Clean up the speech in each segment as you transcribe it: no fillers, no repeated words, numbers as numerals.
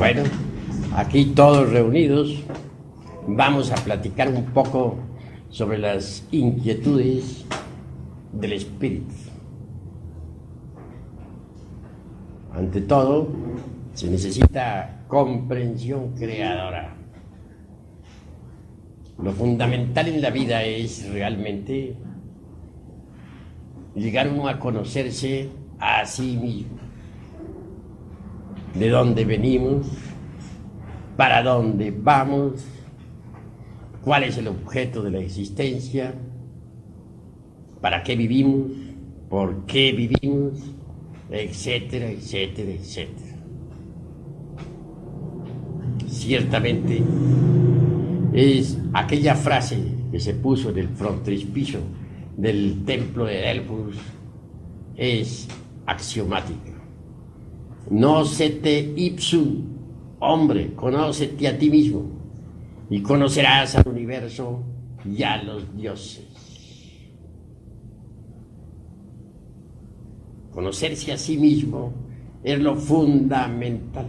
Bueno, aquí todos reunidos vamos a platicar un poco sobre las inquietudes del espíritu. Ante todo, se necesita comprensión creadora. Lo fundamental en la vida es realmente llegar uno a conocerse a sí mismo. De dónde venimos, para dónde vamos, cuál es el objeto de la existencia, para qué vivimos, por qué vivimos, etcétera, etcétera, etcétera. Ciertamente es aquella frase que se puso en el frontispicio del templo de Delfos, es axiomática. Nocete ipsum, hombre, conócete a ti mismo y conocerás al universo y a los dioses. Conocerse a sí mismo es lo fundamental.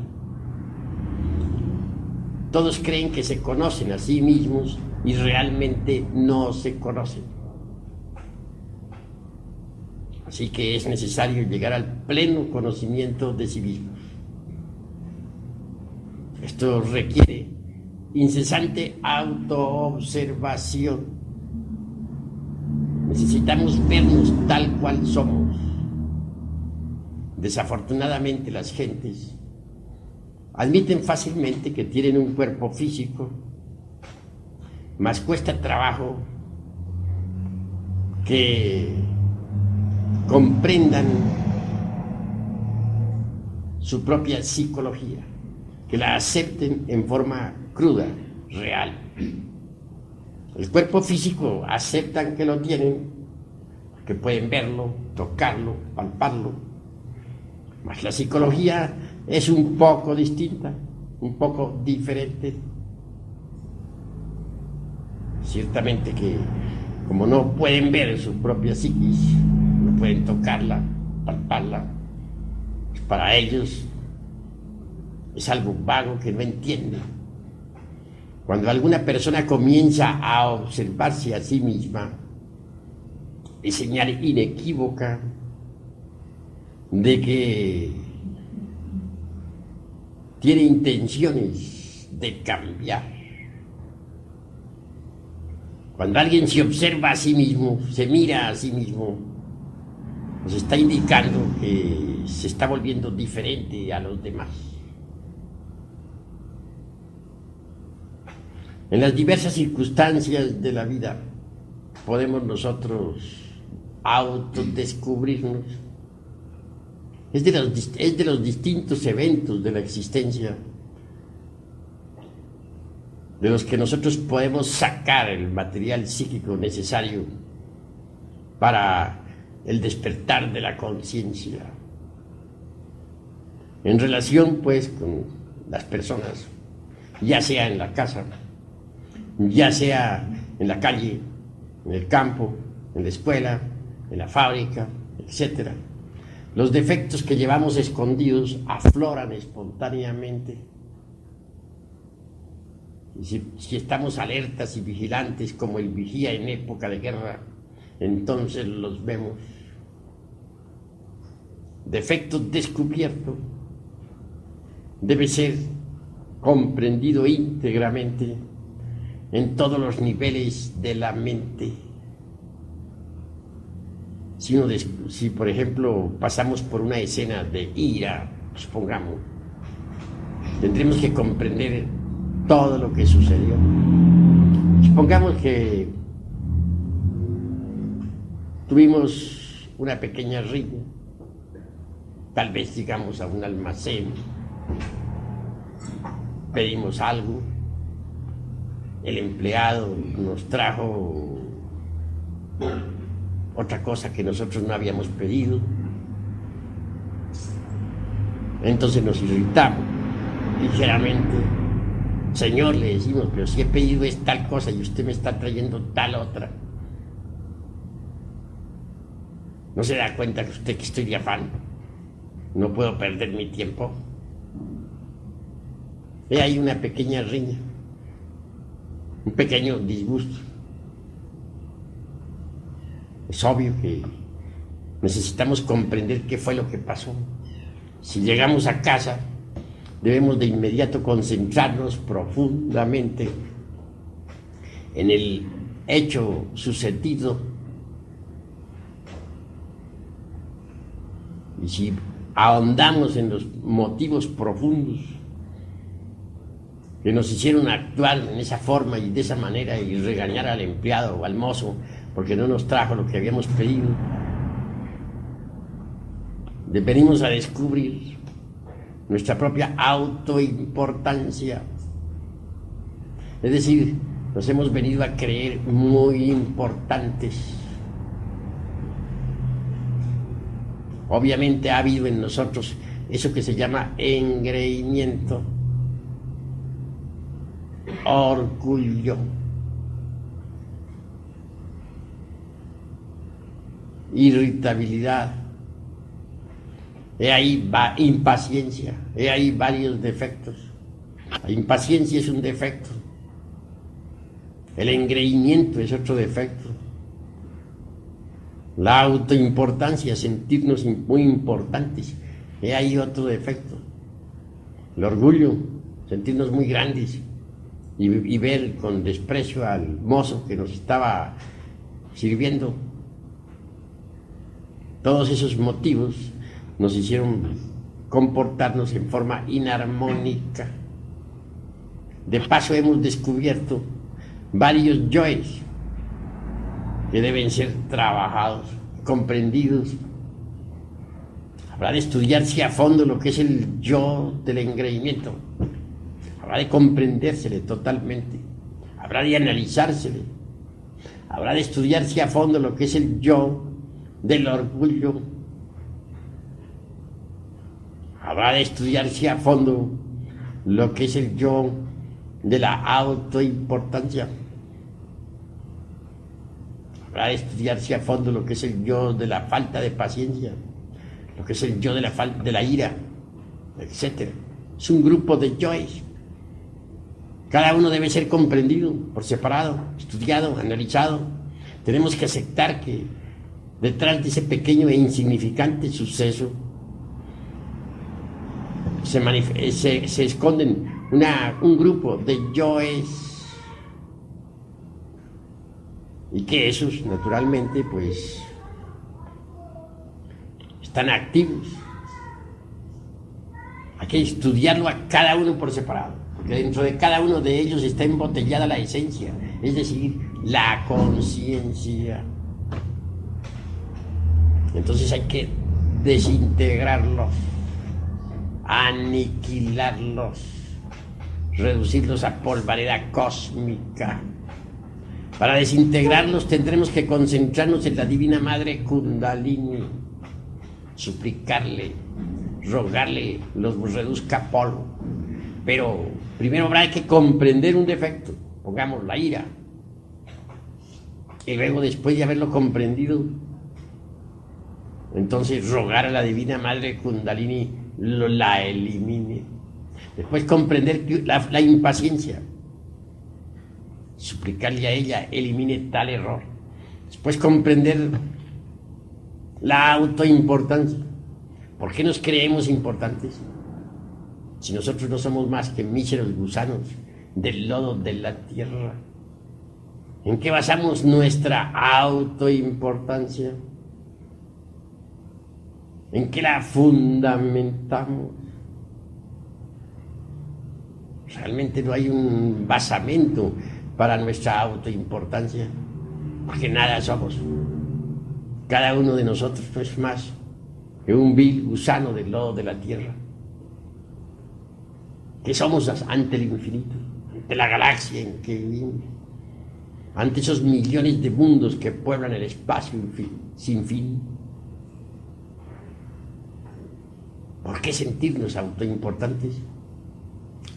Todos creen que se conocen a sí mismos y realmente no se conocen. Así que es necesario llegar al pleno conocimiento de sí mismos. Esto requiere incesante autoobservación. Necesitamos vernos tal cual somos. Desafortunadamente las gentes admiten fácilmente que tienen un cuerpo físico, mas cuesta trabajo que comprendan su propia psicología, que la acepten en forma cruda, real. El cuerpo físico aceptan que lo tienen, que pueden verlo, tocarlo, palparlo, mas la psicología es un poco distinta, un poco diferente. Ciertamente que como no pueden ver su propia psiquis, no pueden tocarla, palparla, pues para ellos es algo vago que no entienden. Cuando alguna persona comienza a observarse a sí misma, es señal inequívoca de que tiene intenciones de cambiar. Cuando alguien se observa a sí mismo, se mira a sí mismo, nos está indicando que se está volviendo diferente a los demás. En las diversas circunstancias de la vida podemos nosotros autodescubrirnos. Es de los distintos eventos de la existencia de los que nosotros podemos sacar el material psíquico necesario para el despertar de la conciencia. En relación, pues, con las personas, ya sea en la casa, ya sea en la calle, en el campo, en la escuela, en la fábrica, etcétera. Los defectos que llevamos escondidos afloran espontáneamente. Y si estamos alertas y vigilantes como el vigía en época de guerra, entonces los vemos. Defecto descubierto debe ser comprendido íntegramente en todos los niveles de la mente. Si por ejemplo pasamos por una escena de ira, supongamos, tendremos que comprender todo lo que sucedió. Supongamos que tuvimos una pequeña riña, tal vez llegamos a un almacén, pedimos algo, el empleado nos trajo otra cosa que nosotros no habíamos pedido, entonces nos irritamos ligeramente. Señor, le decimos, pero si he pedido es tal cosa y usted me está trayendo tal otra. ¿No se da cuenta que usted que estoy de afán? No puedo perder mi tiempo. He ahí una pequeña riña, un pequeño disgusto. Es obvio que necesitamos comprender qué fue lo que pasó. Si llegamos a casa, debemos de inmediato concentrarnos profundamente en el hecho sucedido. Y si ahondamos en los motivos profundos que nos hicieron actuar en esa forma y de esa manera y regañar al empleado o al mozo porque no nos trajo lo que habíamos pedido, venimos a descubrir nuestra propia autoimportancia. Es decir, nos hemos venido a creer muy importantes. Obviamente ha habido en nosotros eso que se llama engreimiento, orgullo, irritabilidad, he ahí impaciencia, he ahí varios defectos. La impaciencia es un defecto, el engreimiento es otro defecto, la autoimportancia, sentirnos muy importantes, he ahí otro defecto, el orgullo, sentirnos muy grandes y ver con desprecio al mozo que nos estaba sirviendo. Todos esos motivos nos hicieron comportarnos en forma inarmónica. De paso hemos descubierto varios yoes que deben ser trabajados, comprendidos. Habrá de estudiarse a fondo lo que es el yo del engreimiento. Habrá de comprendérsele totalmente. Habrá de analizársele. Habrá de estudiarse a fondo lo que es el yo del orgullo. Habrá de estudiarse a fondo lo que es el yo de la autoimportancia. Habrá de estudiarse a fondo lo que es el yo de la falta de paciencia, lo que es el yo de la ira, etc. Es un grupo de yoes. Cada uno debe ser comprendido por separado, estudiado, analizado. Tenemos que aceptar que detrás de ese pequeño e insignificante suceso se esconden un grupo de yoes, y que esos naturalmente pues están activos. Hay que estudiarlo a cada uno por separado, porque dentro de cada uno de ellos está embotellada la esencia, es decir, la conciencia. Entonces hay que desintegrarlos, aniquilarlos, reducirlos a polvareda cósmica. Para desintegrarlos tendremos que concentrarnos en la Divina Madre Kundalini, suplicarle, rogarle los reduzca a polvo. Pero primero habrá que comprender un defecto, pongamos la ira, y luego después de haberlo comprendido, entonces rogar a la Divina Madre Kundalini la elimine. Después comprender la impaciencia, suplicarle a ella elimine tal error. Después comprender la autoimportancia. ¿Por qué nos creemos importantes? Si nosotros no somos más que míseros gusanos del lodo de la tierra. ¿En qué basamos nuestra autoimportancia? ¿En qué la fundamentamos? Realmente no hay un basamento para nuestra autoimportancia, porque nada somos. Cada uno de nosotros no es más que un vil gusano del lodo de la tierra. ¿Qué somos ante el infinito? Ante la galaxia en que vivimos, ante esos millones de mundos que pueblan el espacio sin fin. ¿Por qué sentirnos autoimportantes?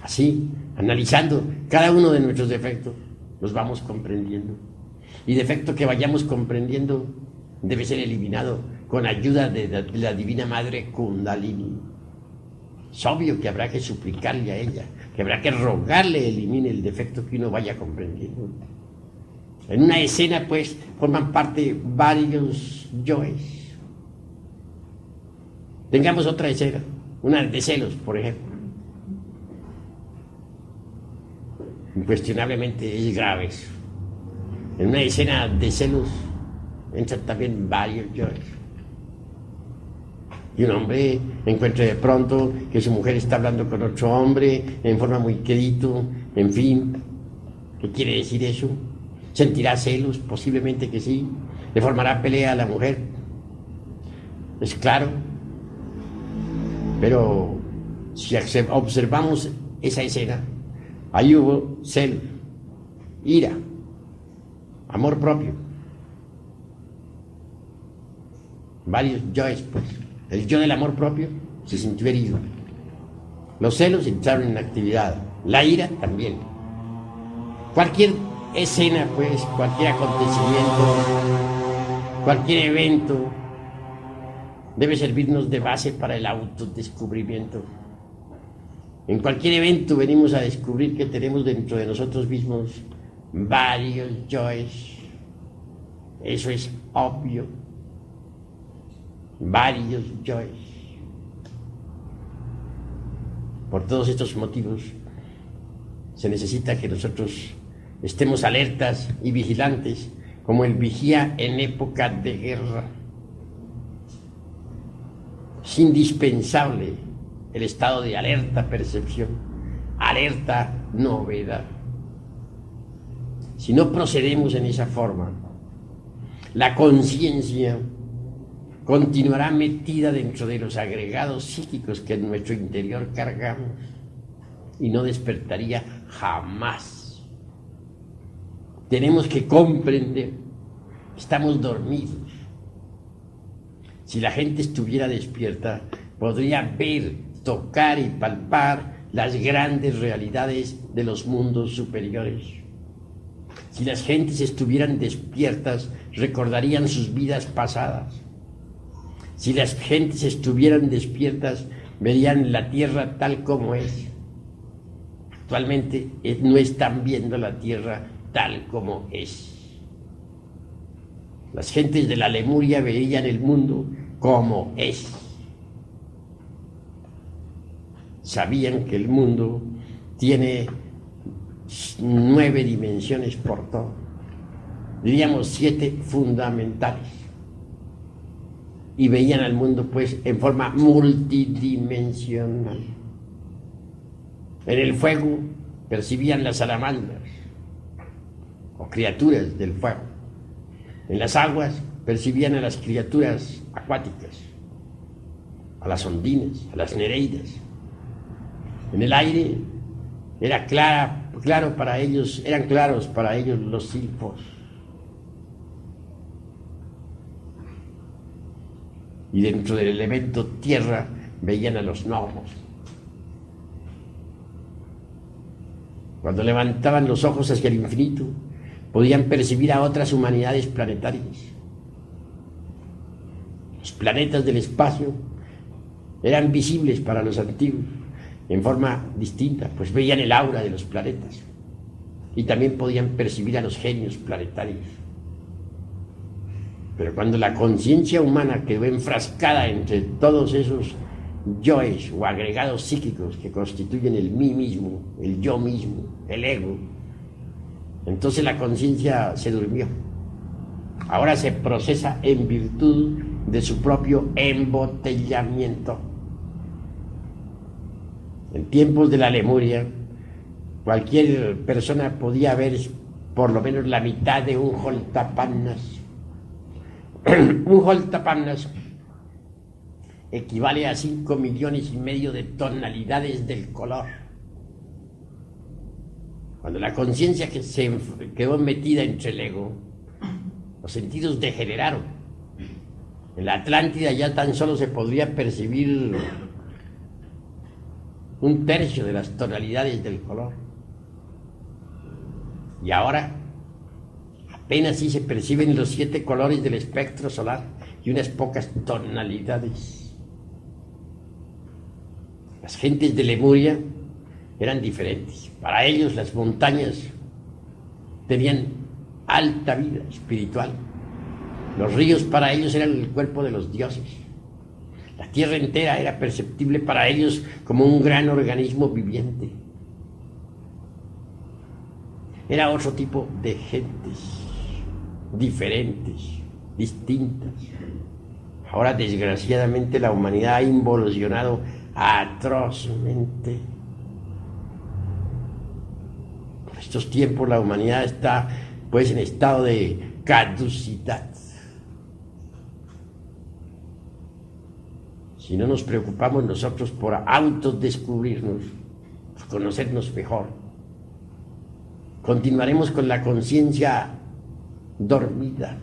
Así, analizando cada uno de nuestros defectos, los vamos comprendiendo. Y defecto que vayamos comprendiendo debe ser eliminado con ayuda de la Divina Madre Kundalini. Es obvio que habrá que suplicarle a ella, que habrá que rogarle elimine el defecto que uno vaya comprendiendo. En una escena, pues, forman parte varios yoes. Tengamos otra escena, una de celos, por ejemplo. Incuestionablemente es grave eso. En una escena de celos entran también varios yoes. Y un hombre encuentra de pronto que su mujer está hablando con otro hombre en forma muy quedito, en fin. ¿Qué quiere decir eso? ¿Sentirá celos? Posiblemente que sí. ¿Le formará pelea a la mujer? Es claro. Pero si observamos esa escena, ahí hubo celos, ira, amor propio. Varios yoes, pues. El yo del amor propio se sintió herido. Los celos entraron en actividad. La ira también. Cualquier escena, pues, cualquier acontecimiento, cualquier evento, debe servirnos de base para el autodescubrimiento. En cualquier evento venimos a descubrir que tenemos dentro de nosotros mismos varios yoes. Eso es obvio. Varios yoes. Por todos estos motivos se necesita que nosotros estemos alertas y vigilantes como el vigía en época de guerra. Es indispensable el estado de alerta percepción, alerta novedad. Si no procedemos en esa forma, la conciencia continuará metida dentro de los agregados psíquicos que en nuestro interior cargamos y no despertaría jamás. Tenemos que comprender que estamos dormidos. Si la gente estuviera despierta, podría ver, tocar y palpar las grandes realidades de los mundos superiores. Si las gentes estuvieran despiertas, recordarían sus vidas pasadas. Si las gentes estuvieran despiertas, verían la tierra tal como es. Actualmente no están viendo la tierra tal como es. Las gentes de la Lemuria veían el mundo como es. Sabían que el mundo tiene 9 dimensiones por todo. Diríamos 7 fundamentales. Y veían al mundo pues en forma multidimensional. En el fuego percibían las salamandras o criaturas del fuego. En las aguas percibían a las criaturas acuáticas, a las ondinas, a las nereidas. En el aire era claro para ellos, eran claros para ellos los silfos. Y dentro del elemento tierra veían a los gnomos. Cuando levantaban los ojos hacia el infinito, podían percibir a otras humanidades planetarias. Los planetas del espacio eran visibles para los antiguos en forma distinta, pues veían el aura de los planetas y también podían percibir a los genios planetarios. Pero cuando la conciencia humana quedó enfrascada entre todos esos yoes o agregados psíquicos que constituyen el mí mismo, el yo mismo, el ego, entonces la conciencia se durmió. Ahora se procesa en virtud de su propio embotellamiento. En tiempos de la Lemuria, cualquier persona podía ver por lo menos la mitad de un holtapannas. Un holtapannas equivale a 5,5 millones de tonalidades del color. Cuando la conciencia que se quedó metida entre el ego, los sentidos degeneraron. En la Atlántida ya tan solo se podría percibir 1/3 de las tonalidades del color. Y ahora apenas sí se perciben los 7 colores del espectro solar y unas pocas tonalidades. Las gentes de Lemuria eran diferentes. Para ellos las montañas tenían alta vida espiritual. Los ríos para ellos eran el cuerpo de los dioses. La tierra entera era perceptible para ellos como un gran organismo viviente. Era otro tipo de gentes, diferentes, distintas. Ahora, desgraciadamente, la humanidad ha involucionado atrozmente. Por estos tiempos la humanidad está, pues, en estado de caducidad. Si no nos preocupamos nosotros por autodescubrirnos, por conocernos mejor, continuaremos con la conciencia dormida,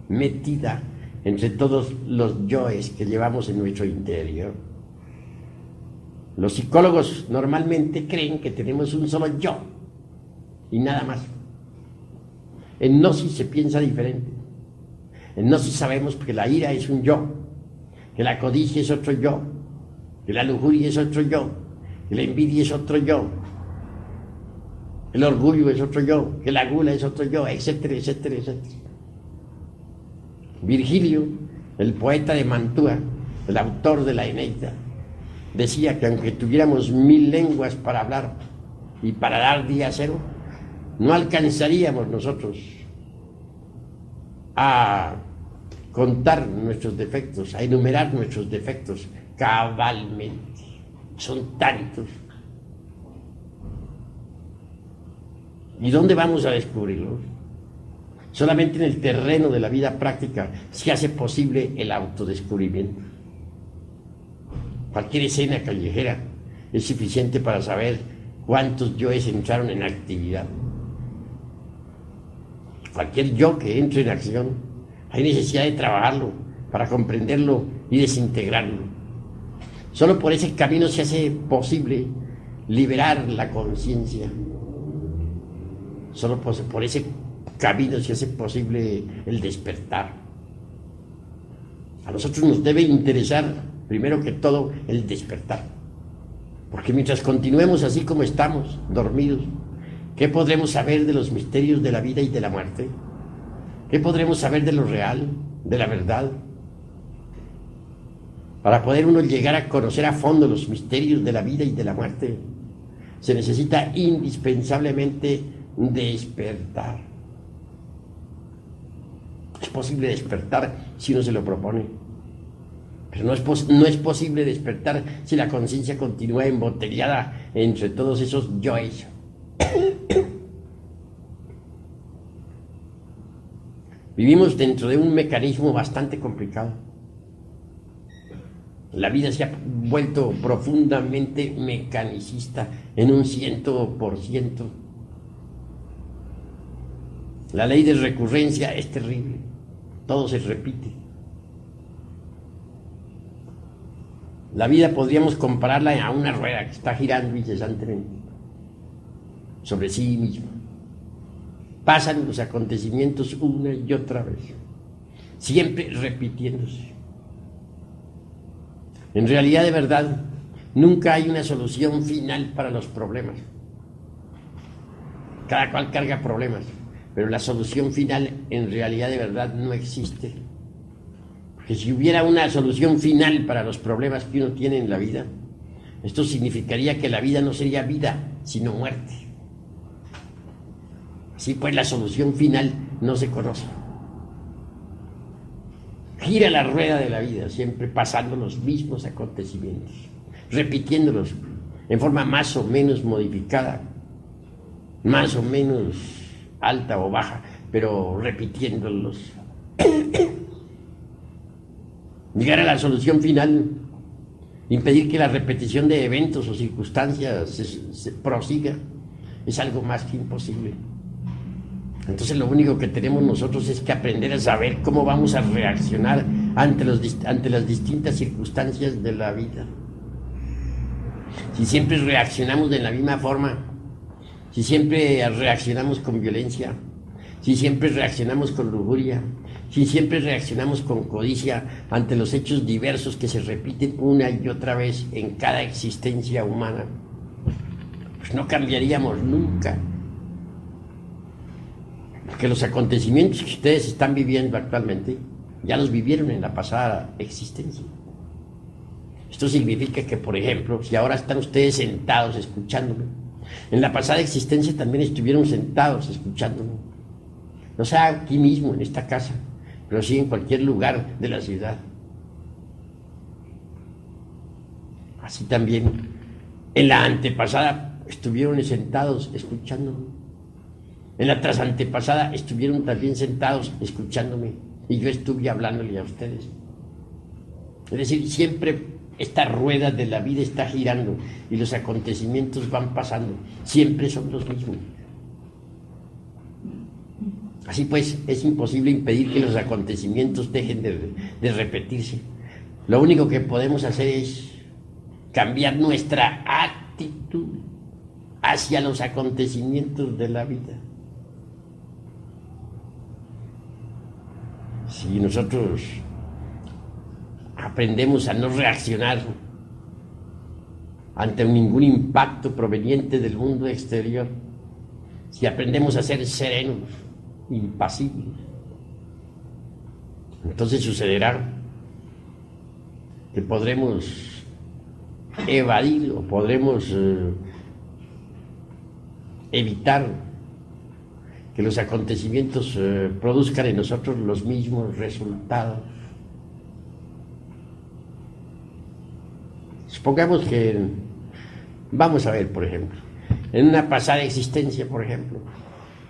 metida entre todos los yoes que llevamos en nuestro interior. Los psicólogos normalmente creen que tenemos un solo yo y nada más. En Gnosis se piensa diferente. En Gnosis sabemos que la ira es un yo, que la codicia es otro yo, que la lujuria es otro yo, que la envidia es otro yo, el orgullo es otro yo, que la gula es otro yo, etcétera, etcétera, etcétera. Virgilio, el poeta de Mantua, el autor de la Eneida, decía que aunque tuviéramos 1000 lenguas para hablar y para dar día cero, no alcanzaríamos nosotros a contar nuestros defectos, a enumerar nuestros defectos cabalmente. Son tantos. ¿Y dónde vamos a descubrirlos? Solamente en el terreno de la vida práctica se hace posible el autodescubrimiento. Cualquier escena callejera es suficiente para saber cuántos yoes entraron en actividad. Cualquier yo que entre en acción, hay necesidad de trabajarlo para comprenderlo y desintegrarlo. Solo por ese camino se hace posible liberar la conciencia. Solo por ese camino se hace posible el despertar. A nosotros nos debe interesar, primero que todo, el despertar. Porque mientras continuemos así como estamos, dormidos, ¿qué podremos saber de los misterios de la vida y de la muerte? ¿Qué podremos saber de lo real, de la verdad? Para poder uno llegar a conocer a fondo los misterios de la vida y de la muerte, se necesita indispensablemente despertar. Es posible despertar si uno se lo propone, pero no es posible despertar si la conciencia continúa embotellada entre todos esos yoes. Vivimos dentro de un mecanismo bastante complicado. La vida se ha vuelto profundamente mecanicista en un 100%. La ley de recurrencia es terrible. Todo se repite. La vida podríamos compararla a una rueda que está girando incesantemente sobre sí misma. Pasan los acontecimientos una y otra vez, siempre repitiéndose. En realidad, de verdad, nunca hay una solución final para los problemas. Cada cual carga problemas, pero la solución final en realidad de verdad no existe. Porque si hubiera una solución final para los problemas que uno tiene en la vida, esto significaría que la vida no sería vida, sino muerte. Así pues, la solución final no se conoce. Gira la rueda de la vida, siempre pasando los mismos acontecimientos, repitiéndolos en forma más o menos modificada, más o menos alta o baja, pero repitiéndolos. Llegar a la solución final, impedir que la repetición de eventos o circunstancias se prosiga, es algo más que imposible. Entonces lo único que tenemos nosotros es que aprender a saber cómo vamos a reaccionar ante las distintas circunstancias de la vida. Si siempre reaccionamos de la misma forma, si siempre reaccionamos con violencia, si siempre reaccionamos con lujuria, si siempre reaccionamos con codicia ante los hechos diversos que se repiten una y otra vez en cada existencia humana, pues no cambiaríamos nunca. Porque los acontecimientos que ustedes están viviendo actualmente ya los vivieron en la pasada existencia. Esto significa que, por ejemplo, si ahora están ustedes sentados escuchándome, en la pasada existencia también estuvieron sentados escuchándome. No sea aquí mismo, en esta casa, pero sí en cualquier lugar de la ciudad. Así también, en la antepasada estuvieron sentados escuchándome. En la trasantepasada estuvieron también sentados escuchándome y yo estuve hablándole a ustedes. Es decir, siempre esta rueda de la vida está girando y los acontecimientos van pasando. Siempre son los mismos. Así pues, es imposible impedir que los acontecimientos dejen de repetirse. Lo único que podemos hacer es cambiar nuestra actitud hacia los acontecimientos de la vida. Si nosotros aprendemos a no reaccionar ante ningún impacto proveniente del mundo exterior, si aprendemos a ser serenos, impasibles, entonces sucederá que podremos evadir o podremos evitar que los acontecimientos produzcan en nosotros los mismos resultados. Supongamos que, vamos a ver, por ejemplo, en una pasada existencia, por ejemplo,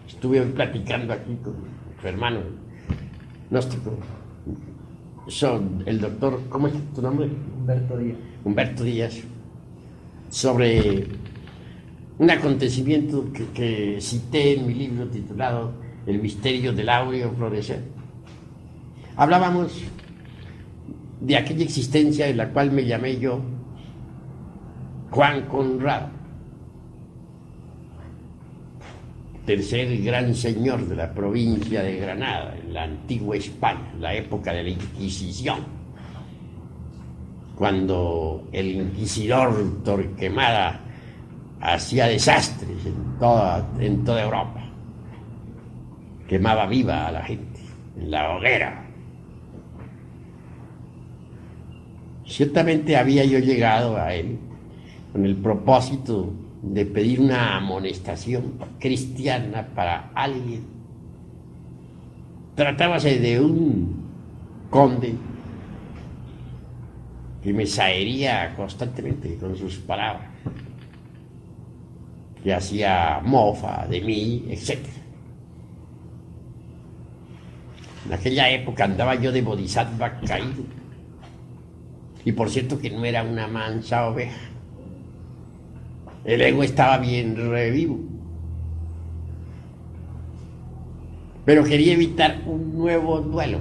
estuve hoy platicando aquí con su hermano gnóstico, el doctor, ¿cómo es tu nombre? Humberto Díaz, sobre un acontecimiento que cité en mi libro titulado El misterio del áureo florecer. Hablábamos de aquella existencia en la cual me llamé yo Juan Conrado, tercer gran señor de la provincia de Granada, en la antigua España, la época de la Inquisición, cuando el inquisidor Torquemada hacía desastres en toda Europa, quemaba viva a la gente en la hoguera. Ciertamente había yo llegado a él con el propósito de pedir una amonestación cristiana para alguien. Tratábase de un conde que me saería constantemente con sus palabras, que hacía mofa de mí, etc. En aquella época andaba yo de bodhisattva caído, y por cierto que no era una mansa oveja. El ego estaba bien revivo, pero quería evitar un nuevo duelo,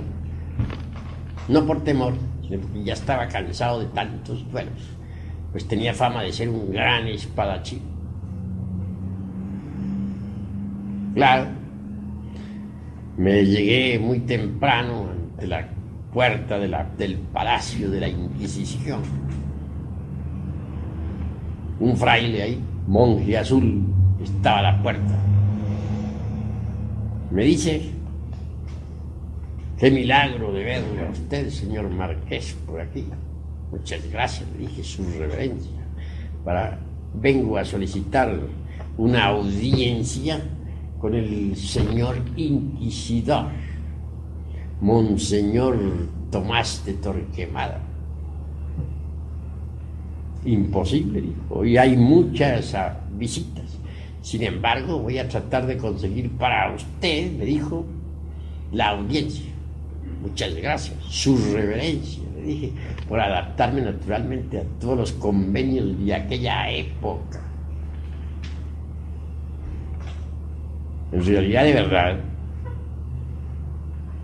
no por temor, sino porque ya estaba cansado de tantos duelos, pues tenía fama de ser un gran espadachín. Claro, me llegué muy temprano ante la puerta del Palacio de la Inquisición. Un fraile ahí, monje azul, estaba a la puerta. Me dice: qué milagro de verle a usted, señor marqués, por aquí. Muchas gracias, le dije, su reverencia. Vengo a solicitar una audiencia con el señor inquisidor, Monseñor Tomás de Torquemada. Imposible, dijo, hoy hay muchas visitas. Sin embargo, voy a tratar de conseguir para usted, me dijo, la audiencia. Muchas gracias, su reverencia, le dije, por adaptarme naturalmente a todos los convenios de aquella época. En realidad, de verdad,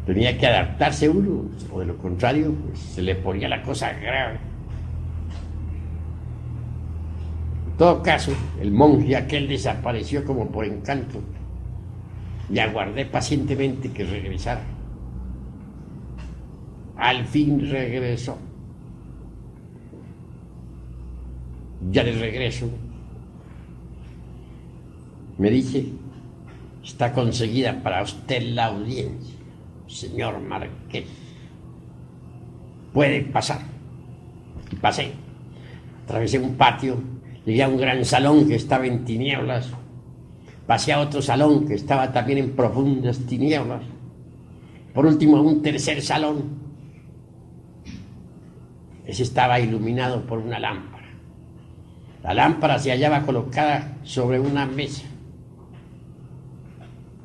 tenía que adaptarse uno, o de lo contrario, pues se le ponía la cosa grave. En todo caso, el monje aquel desapareció como por encanto y aguardé pacientemente que regresara. Al fin regresó. Ya de regreso Me dice: está conseguida para usted la audiencia, señor Marqués. Puede pasar. Y pasé. Atravesé un patio, llegué a un gran salón que estaba en tinieblas. Pasé a otro salón que estaba también en profundas tinieblas. Por último, a un tercer salón. Ese estaba iluminado por una lámpara. La lámpara se hallaba colocada sobre una mesa.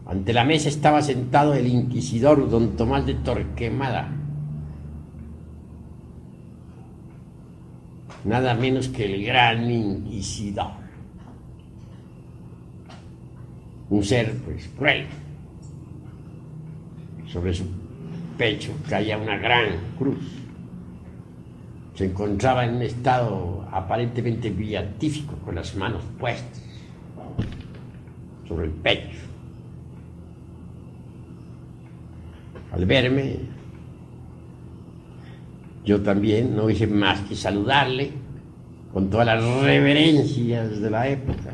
Ante la mesa estaba sentado el inquisidor don Tomás de Torquemada. Nada menos que el gran inquisidor. Un ser, pues, cruel. Sobre su pecho caía una gran cruz. Se encontraba en un estado aparentemente beatífico, con las manos puestas sobre el pecho. Al verme, yo también no hice más que saludarle con todas las reverencias de la época.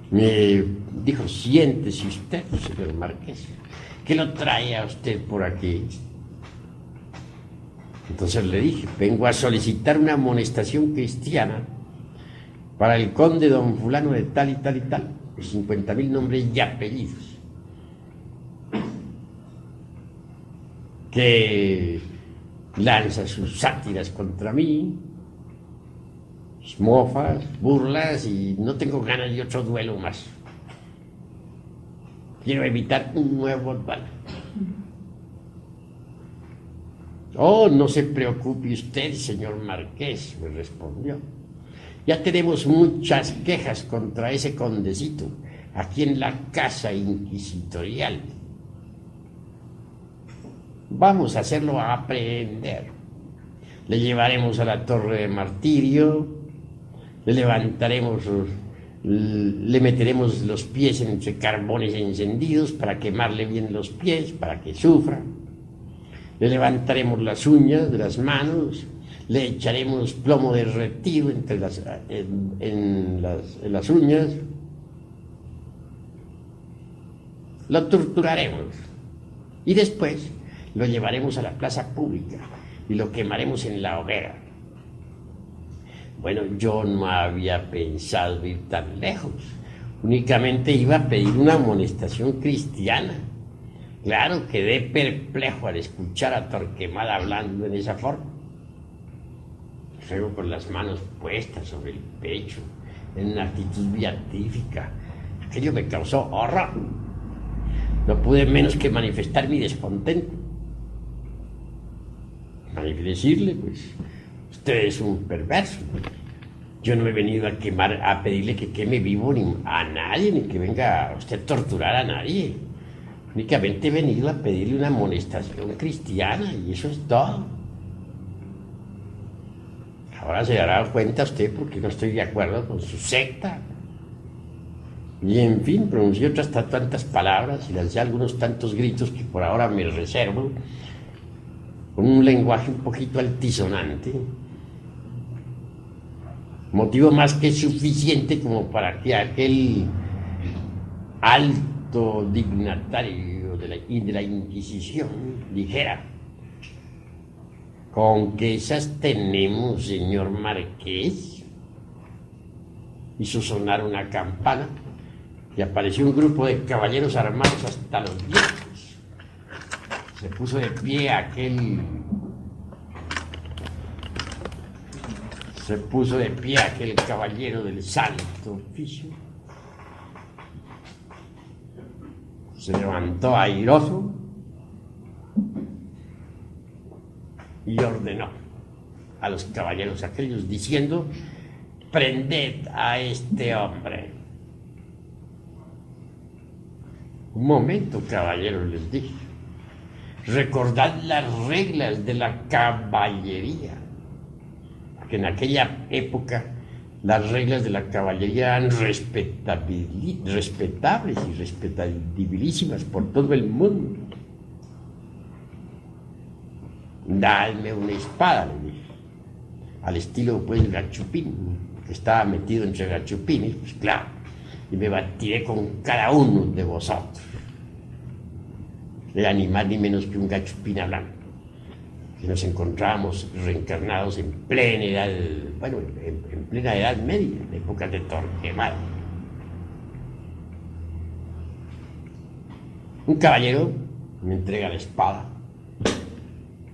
Me dijo: siéntese usted, señor Marqués, ¿qué lo trae a usted por aquí? Entonces le dije: vengo a solicitar una amonestación cristiana para el conde don fulano de tal y tal y tal, de 50.000 nombres y apellidos, que lanza sus sátiras contra mí, mofas, burlas, y no tengo ganas de otro duelo más. Quiero evitar un nuevo duelo. Oh, no se preocupe usted, señor Marqués, me respondió. Ya tenemos muchas quejas contra ese condecito aquí en la casa inquisitorial. Vamos a hacerlo aprehender. Le llevaremos a la torre de martirio, le levantaremos, le meteremos los pies entre carbones encendidos para quemarle bien los pies, para que sufra. Le levantaremos las uñas de las manos, le echaremos plomo derretido en las uñas. Lo torturaremos y después lo llevaremos a la plaza pública y lo quemaremos en la hoguera. Bueno, yo no había pensado ir tan lejos. Únicamente iba a pedir una amonestación cristiana. Claro, quedé perplejo al escuchar a Torquemada hablando en esa forma. Luego con las manos puestas sobre el pecho, en una actitud beatífica. Aquello me causó horror. No pude menos que manifestar mi descontento. Hay que decirle, pues, usted es un perverso. Yo no he venido a pedirle que queme vivo ni a nadie, ni que venga a usted a torturar a nadie. Únicamente he venido a pedirle una amonestación cristiana y eso es todo. Ahora se dará cuenta usted porque no estoy de acuerdo con su secta. Y en fin, pronuncié otras tantas palabras y lancé algunos tantos gritos que por ahora me reservo, con un lenguaje un poquito altisonante, motivo más que suficiente como para que aquel alto dignatario de la Inquisición dijera: ¿con qué esas tenemos, señor Marqués? Hizo sonar una campana y apareció un grupo de caballeros armados hasta los dientes. Se puso de pie aquel caballero del Santo Oficio. Se levantó airoso y ordenó a los caballeros aquellos diciendo: prended a este hombre. Un momento, caballeros, les dije. Recordad las reglas de la caballería. Que en aquella época las reglas de la caballería eran respetables y respetabilísimas por todo el mundo. Dadme una espada, le dije, al estilo pues gachupín, que estaba metido entre gachupines, pues claro, y me batiré con cada uno de vosotros. Era ni más ni menos que un gachupina blanco, que nos encontrábamos reencarnados en plena edad, bueno, en plena edad media, en épocas de Torquemada. Un caballero me entrega la espada,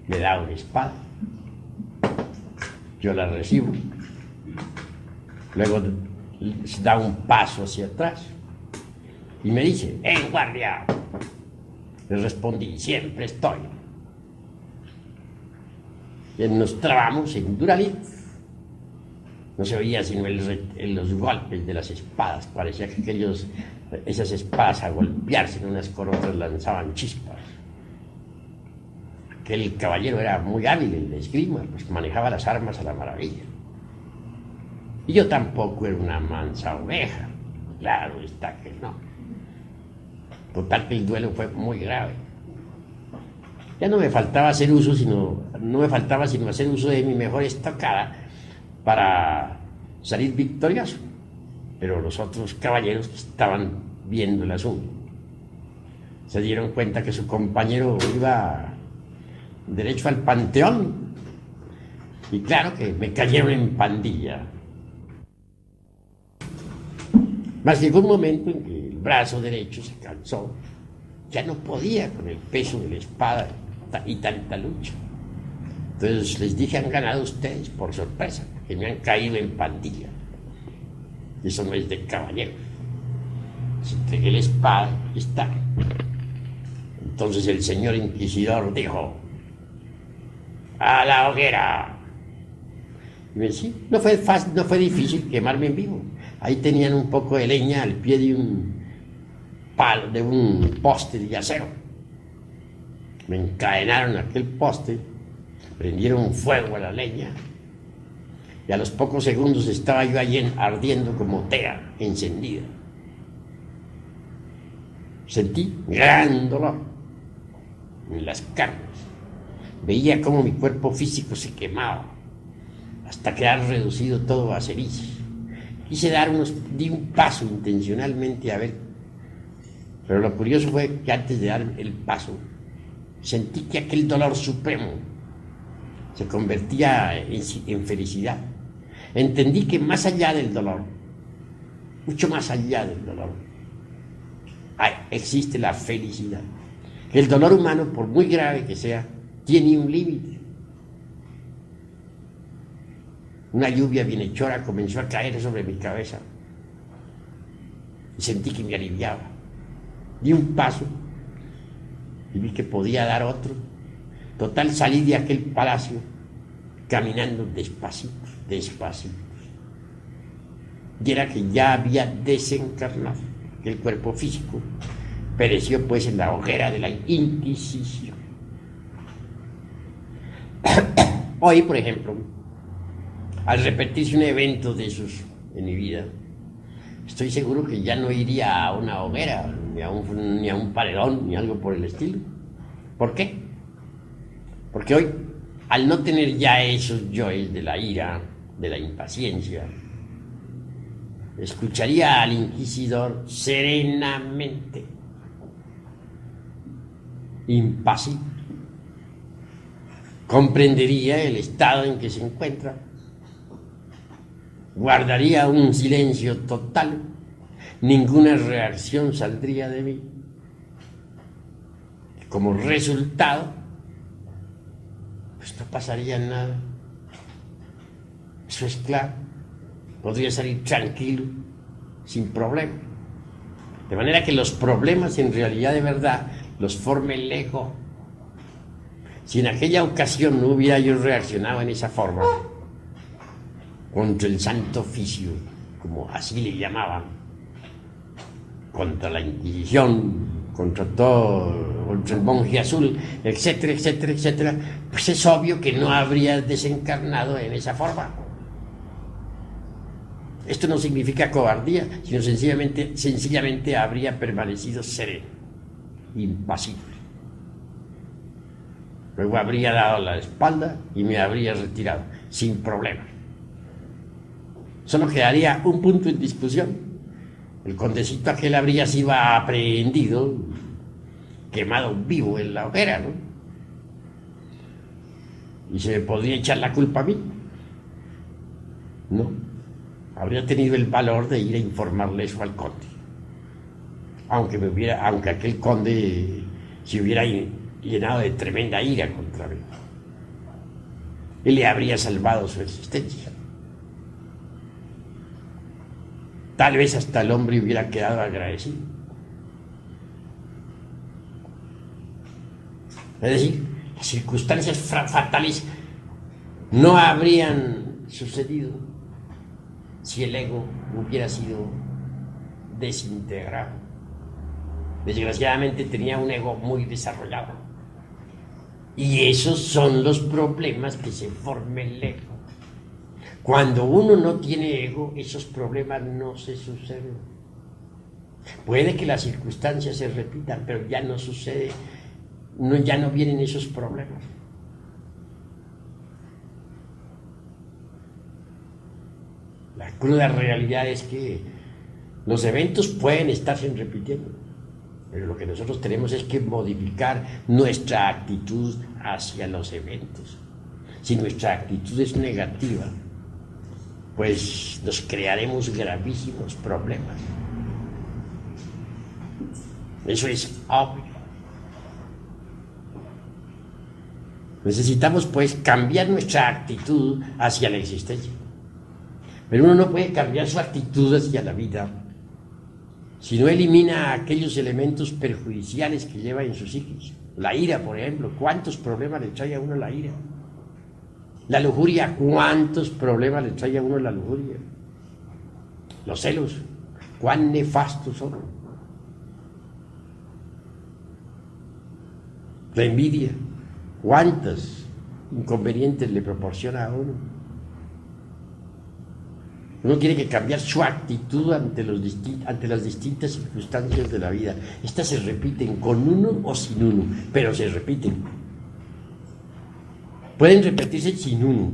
me da una espada, yo la recibo, luego da un paso hacia atrás y me dice: ¡en guardia! Le respondí: siempre estoy. Y nos trabamos en Duralí. No se oía sino los golpes de las espadas. Parecía que esas espadas, a golpearse unas con otras, lanzaban chispas. Aquel caballero era muy hábil en la esgrima, pues manejaba las armas a la maravilla. Y yo tampoco era una mansa oveja, claro está que no. Total que el duelo fue muy grave. Ya no me faltaba sino hacer uso de mi mejor estocada para salir victorioso. Pero los otros caballeros que estaban viendo el asunto se dieron cuenta que su compañero iba derecho al panteón, y claro que me cayeron en pandilla. Mas llegó un momento en que el brazo derecho se cansó, ya no podía con el peso de la espada y tanta lucha. Entonces les dije: han ganado ustedes por sorpresa, que me han caído en pandilla. Eso no es de caballero. Les entregué la espada y está. Entonces el señor inquisidor dijo: ¡a la hoguera! Y me decía: no fue difícil quemarme en vivo. Ahí tenían un poco de leña al pie de un poste de acero. Me encadenaron a aquel poste, prendieron fuego a la leña, y a los pocos segundos estaba yo allí ardiendo como tea encendida. Sentí gran dolor en las carnes. Veía cómo mi cuerpo físico se quemaba hasta quedar reducido todo a cenizas. Di un paso intencionalmente a ver, pero lo curioso fue que antes de dar el paso sentí que aquel dolor supremo se convertía en felicidad. Entendí que más allá del dolor, mucho más allá del dolor, existe la felicidad. El dolor humano, por muy grave que sea, tiene un límite. Una lluvia bienhechora comenzó a caer sobre mi cabeza y sentí que me aliviaba. Di un paso y vi que podía dar otro. Total, salí de aquel palacio caminando despacito. Y era que ya había desencarnado. El cuerpo físico pereció pues en la hoguera de la Inquisición. Hoy, por ejemplo, al repetirse un evento de esos en mi vida, estoy seguro que ya no iría a una hoguera, ni a un paredón, ni algo por el estilo. ¿Por qué? Porque hoy, al no tener ya esos yoes de la ira, de la impaciencia, escucharía al inquisidor serenamente, impasible. Comprendería el estado en que se encuentra, guardaría un silencio total, ninguna reacción saldría de mí. Como resultado, pues no pasaría nada. Eso es claro. Podría salir tranquilo, sin problema. De manera que los problemas en realidad de verdad los forme el ego. Si en aquella ocasión no hubiera yo reaccionado en esa forma contra el Santo Oficio, como así le llamaban, contra la Inquisición, contra el monje azul, etcétera, etcétera, etcétera, pues es obvio que no habría desencarnado en esa forma. Esto no significa cobardía, sino sencillamente habría permanecido sereno, impasible. Luego habría dado la espalda y me habría retirado, sin problema. Solo quedaría un punto en discusión. el condecito aquel habría sido aprehendido, quemado vivo en la hoguera, ¿no? Y se me podría echar la culpa a mí. No, habría tenido el valor de ir a informarle eso al conde. Aunque aquel conde se hubiera llenado de tremenda ira contra mí. Él le habría salvado su existencia. Tal vez hasta el hombre hubiera quedado agradecido. Es decir, las circunstancias fatales no habrían sucedido si el ego hubiera sido desintegrado. Desgraciadamente tenía un ego muy desarrollado. Y esos son los problemas que se forma el ego. Cuando uno no tiene ego, esos problemas no se suceden. Puede que las circunstancias se repitan, pero ya no sucede, ya no vienen esos problemas. La cruda realidad es que los eventos pueden estarse repitiendo, pero lo que nosotros tenemos es que modificar nuestra actitud hacia los eventos. Si nuestra actitud es negativa, pues nos crearemos gravísimos problemas. Eso es obvio. Necesitamos pues cambiar nuestra actitud hacia la existencia. Pero uno no puede cambiar su actitud hacia la vida si no elimina aquellos elementos perjudiciales que lleva en su psiquis. La ira, por ejemplo, ¿cuántos problemas le trae a uno la ira? La lujuria, ¿cuántos problemas le trae a uno la lujuria? Los celos, ¿cuán nefastos son? La envidia, ¿cuántos inconvenientes le proporciona a uno? Uno tiene que cambiar su actitud ante las distintas circunstancias de la vida. Estas se repiten con uno o sin uno, pero se repiten. Pueden repetirse sin uno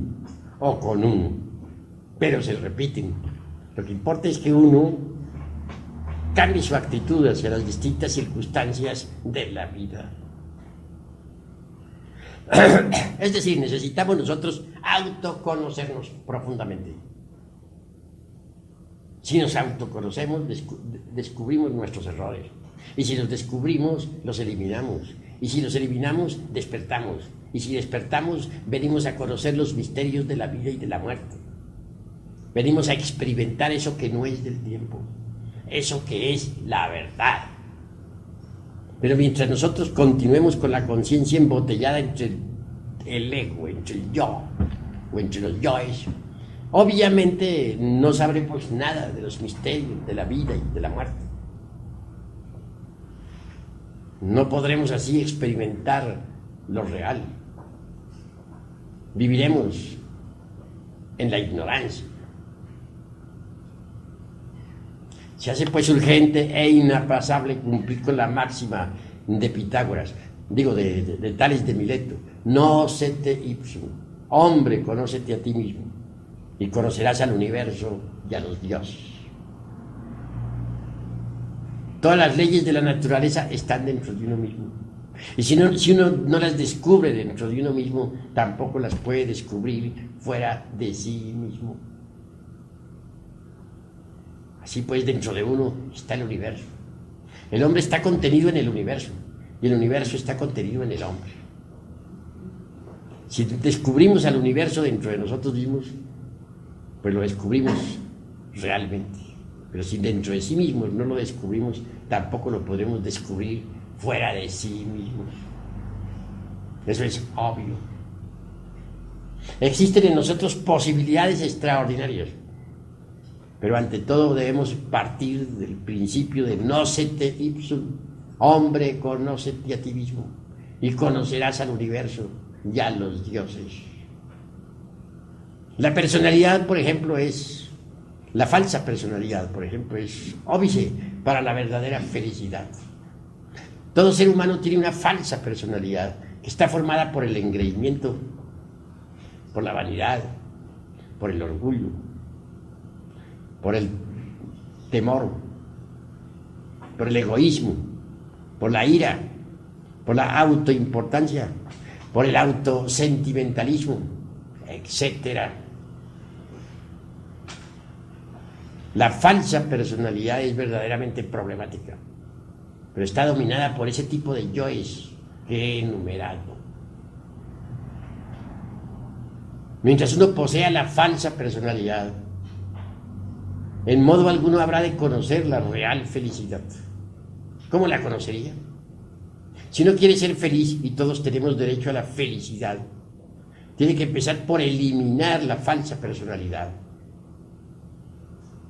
o con uno, pero se repiten. Lo que importa es que uno cambie su actitud hacia las distintas circunstancias de la vida. Es decir, necesitamos nosotros autoconocernos profundamente. Si nos autoconocemos, descubrimos nuestros errores. Y si los descubrimos, los eliminamos. Y si los eliminamos, despertamos. Y si despertamos, venimos a conocer los misterios de la vida y de la muerte. Venimos a experimentar eso que no es del tiempo. Eso que es la verdad. Pero mientras nosotros continuemos con la conciencia embotellada entre el ego, entre el yo, o entre los yoes, obviamente no sabremos nada de los misterios de la vida y de la muerte. No podremos así experimentar lo real. Viviremos en la ignorancia. Se hace pues urgente e inapasable cumplir con la máxima de Pitágoras, de Tales de Mileto: nocete ipsum, hombre, conócete a ti mismo, y conocerás al universo y a los dioses. Todas las leyes de la naturaleza están dentro de uno mismo. Y si uno no las descubre dentro de uno mismo, tampoco las puede descubrir fuera de sí mismo. Así pues, dentro de uno está el universo. El hombre está contenido en el universo, y el universo está contenido en el hombre. Si descubrimos al universo dentro de nosotros mismos, pues lo descubrimos realmente. Pero si dentro de sí mismos no lo descubrimos, tampoco lo podremos descubrir fuera de sí mismos. Eso es obvio. Existen en nosotros posibilidades extraordinarias, pero ante todo debemos partir del principio de nocete ipsum, hombre, conócete a ti mismo, y conocerás al universo y a los dioses. La personalidad, por ejemplo, la falsa personalidad, por ejemplo, es óbice para la verdadera felicidad. Todo ser humano tiene una falsa personalidad que está formada por el engreimiento, por la vanidad, por el orgullo, por el temor por el egoísmo, por la ira, por la autoimportancia, por el autosentimentalismo, etc. La falsa personalidad es verdaderamente problemática, pero está dominada por ese tipo de yoes que he enumerado. Mientras uno posea la falsa personalidad, en modo alguno habrá de conocer la real felicidad. ¿Cómo la conocería? Si uno quiere ser feliz, y todos tenemos derecho a la felicidad, tiene que empezar por eliminar la falsa personalidad.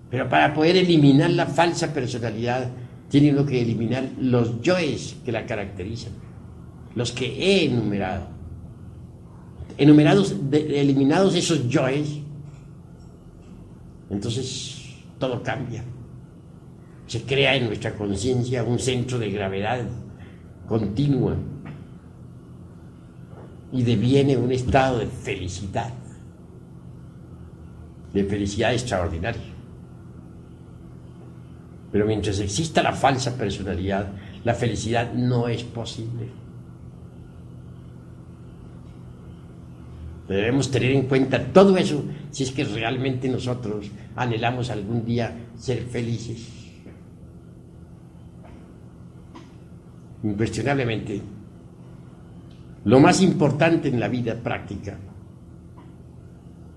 Pero para poder eliminar la falsa personalidad, tiene uno que eliminar los yoes que la caracterizan, los que he enumerado. Eliminados esos yoes, entonces todo cambia. Se crea en nuestra conciencia un centro de gravedad continua y deviene un estado de felicidad extraordinaria. Pero mientras exista la falsa personalidad, la felicidad no es posible. Debemos tener en cuenta todo eso si es que realmente nosotros anhelamos algún día ser felices. Incuestionablemente, lo más importante en la vida práctica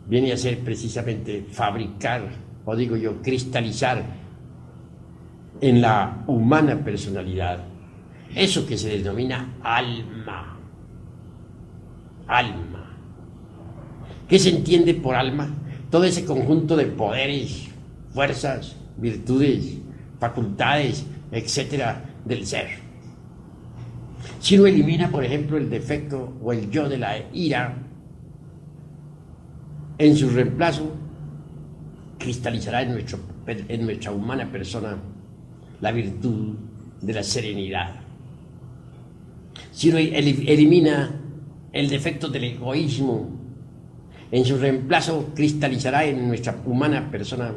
viene a ser precisamente fabricar, o digo yo, cristalizar en la humana personalidad eso que se denomina alma. Alma. ¿Qué se entiende por alma? Todo ese conjunto de poderes, fuerzas, virtudes, facultades, etcétera, del ser. Si uno elimina, por ejemplo, el defecto o el yo de la ira, en su reemplazo cristalizará en nuestra humana persona la virtud de la serenidad. Si uno elimina el defecto del egoísmo, en su reemplazo cristalizará en nuestra humana persona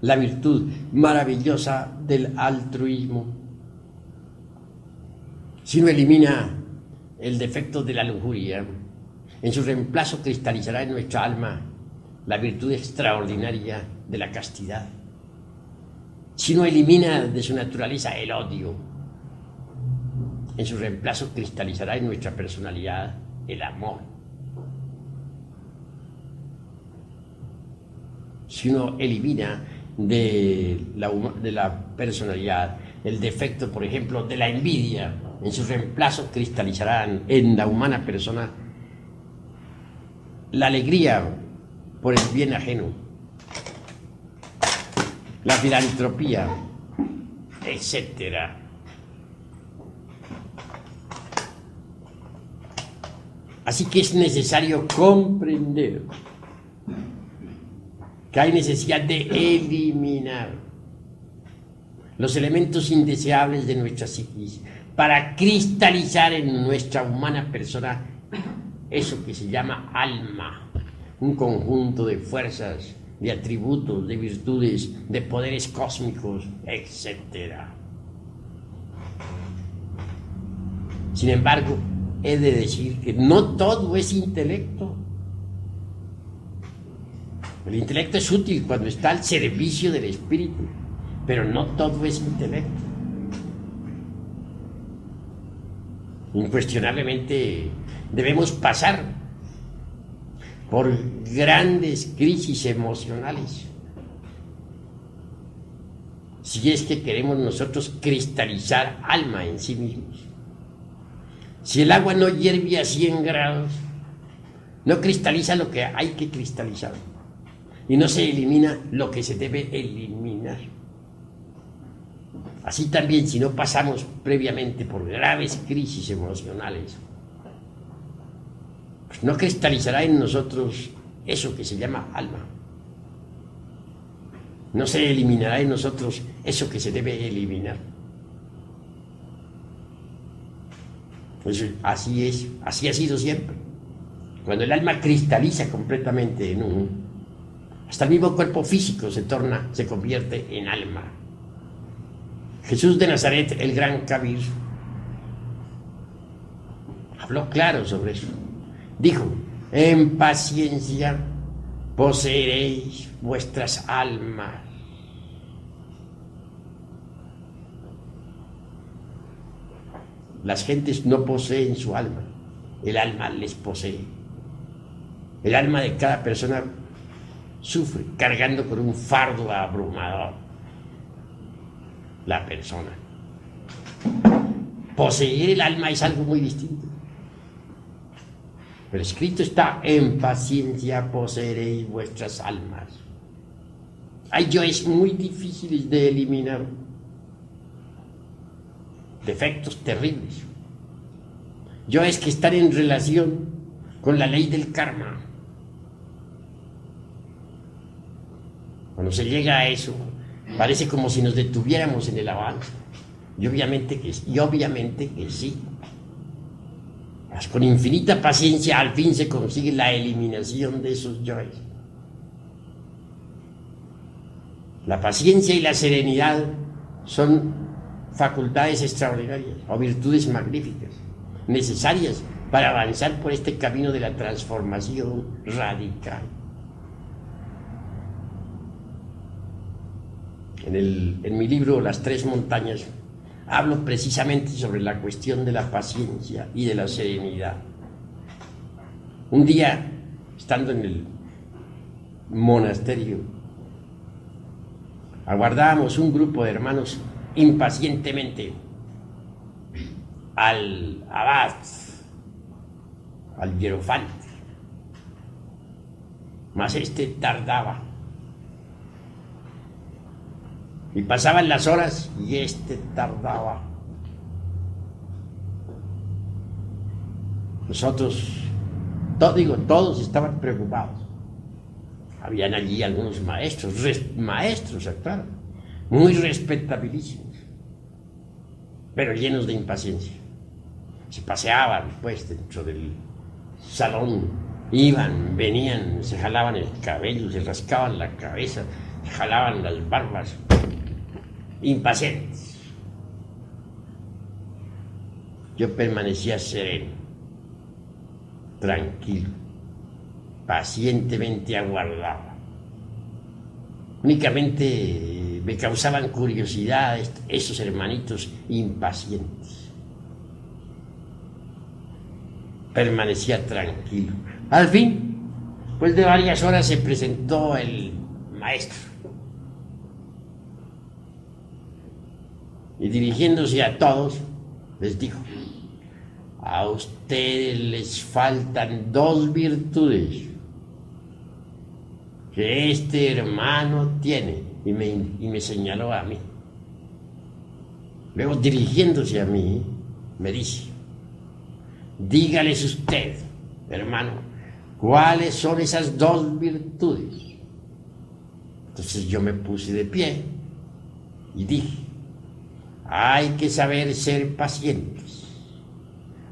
la virtud maravillosa del altruismo. Si uno elimina el defecto de la lujuria, en su reemplazo cristalizará en nuestra alma la virtud extraordinaria de la castidad. Si uno elimina de su naturaleza el odio, en su reemplazo cristalizará en nuestra personalidad el amor. Si uno elimina de la personalidad el defecto, por ejemplo, de la envidia, en su reemplazo cristalizarán en la humana persona la alegría por el bien ajeno, la filantropía, etc. Así que es necesario comprender que hay necesidad de eliminar los elementos indeseables de nuestra psiquis para cristalizar en nuestra humana persona eso que se llama alma, un conjunto de fuerzas, de atributos, de virtudes, de poderes cósmicos, etc. Sin embargo, he de decir que no todo es intelecto. El intelecto es útil cuando está al servicio del espíritu, pero no todo es intelecto. Incuestionablemente debemos pasar por grandes crisis emocionales si es que queremos nosotros cristalizar alma en sí mismos. Si el agua no hierve a 100 grados, no cristaliza lo que hay que cristalizar y no se elimina lo que se debe eliminar. Así también, si no pasamos previamente por graves crisis emocionales, pues no cristalizará en nosotros eso que se llama alma. No se eliminará en nosotros eso que se debe eliminar. Pues así es, así ha sido siempre. Cuando el alma cristaliza completamente en uno, hasta el mismo cuerpo físico se convierte en alma. Jesús de Nazaret, el gran Kabir, habló claro sobre eso. Dijo, en paciencia poseeréis vuestras almas. Las gentes no poseen su alma, el alma les posee. El alma de cada persona sufre cargando con un fardo abrumador. La persona. Poseer el alma es algo muy distinto. Pero escrito está, en paciencia poseeréis vuestras almas. Hay yoes muy difíciles de eliminar. Defectos terribles. Yoes que están en relación con la ley del karma. Cuando se llega a eso, parece como si nos detuviéramos en el avance. Y obviamente que sí. Mas con infinita paciencia al fin se consigue la eliminación de esos yoes. La paciencia y la serenidad son facultades extraordinarias o virtudes magníficas, necesarias para avanzar por este camino de la transformación radical. En mi libro Las Tres Montañas hablo precisamente sobre la cuestión de la paciencia y de la serenidad. Un día, estando en el monasterio, aguardábamos un grupo de hermanos impacientemente al abad, al hierofante, mas este tardaba. Y pasaban las horas y este tardaba. Nosotros, todos estaban preocupados. Habían allí algunos maestros, claro, muy respetabilísimos, pero llenos de impaciencia. Se paseaban, pues, dentro del salón, iban, venían, se jalaban el cabello, se rascaban la cabeza, se jalaban las barbas. Impacientes. Yo permanecía sereno, tranquilo, pacientemente aguardaba. Únicamente me causaban curiosidad esos hermanitos impacientes. Permanecía tranquilo. Al fin, después de varias horas, se presentó el maestro. Y dirigiéndose a todos, les dijo, a ustedes les faltan dos virtudes que este hermano tiene, y me señaló a mí. Luego, dirigiéndose a mí, me dice, dígales usted, hermano, ¿cuáles son esas dos virtudes? Entonces yo me puse de pie y dije, hay que saber ser pacientes,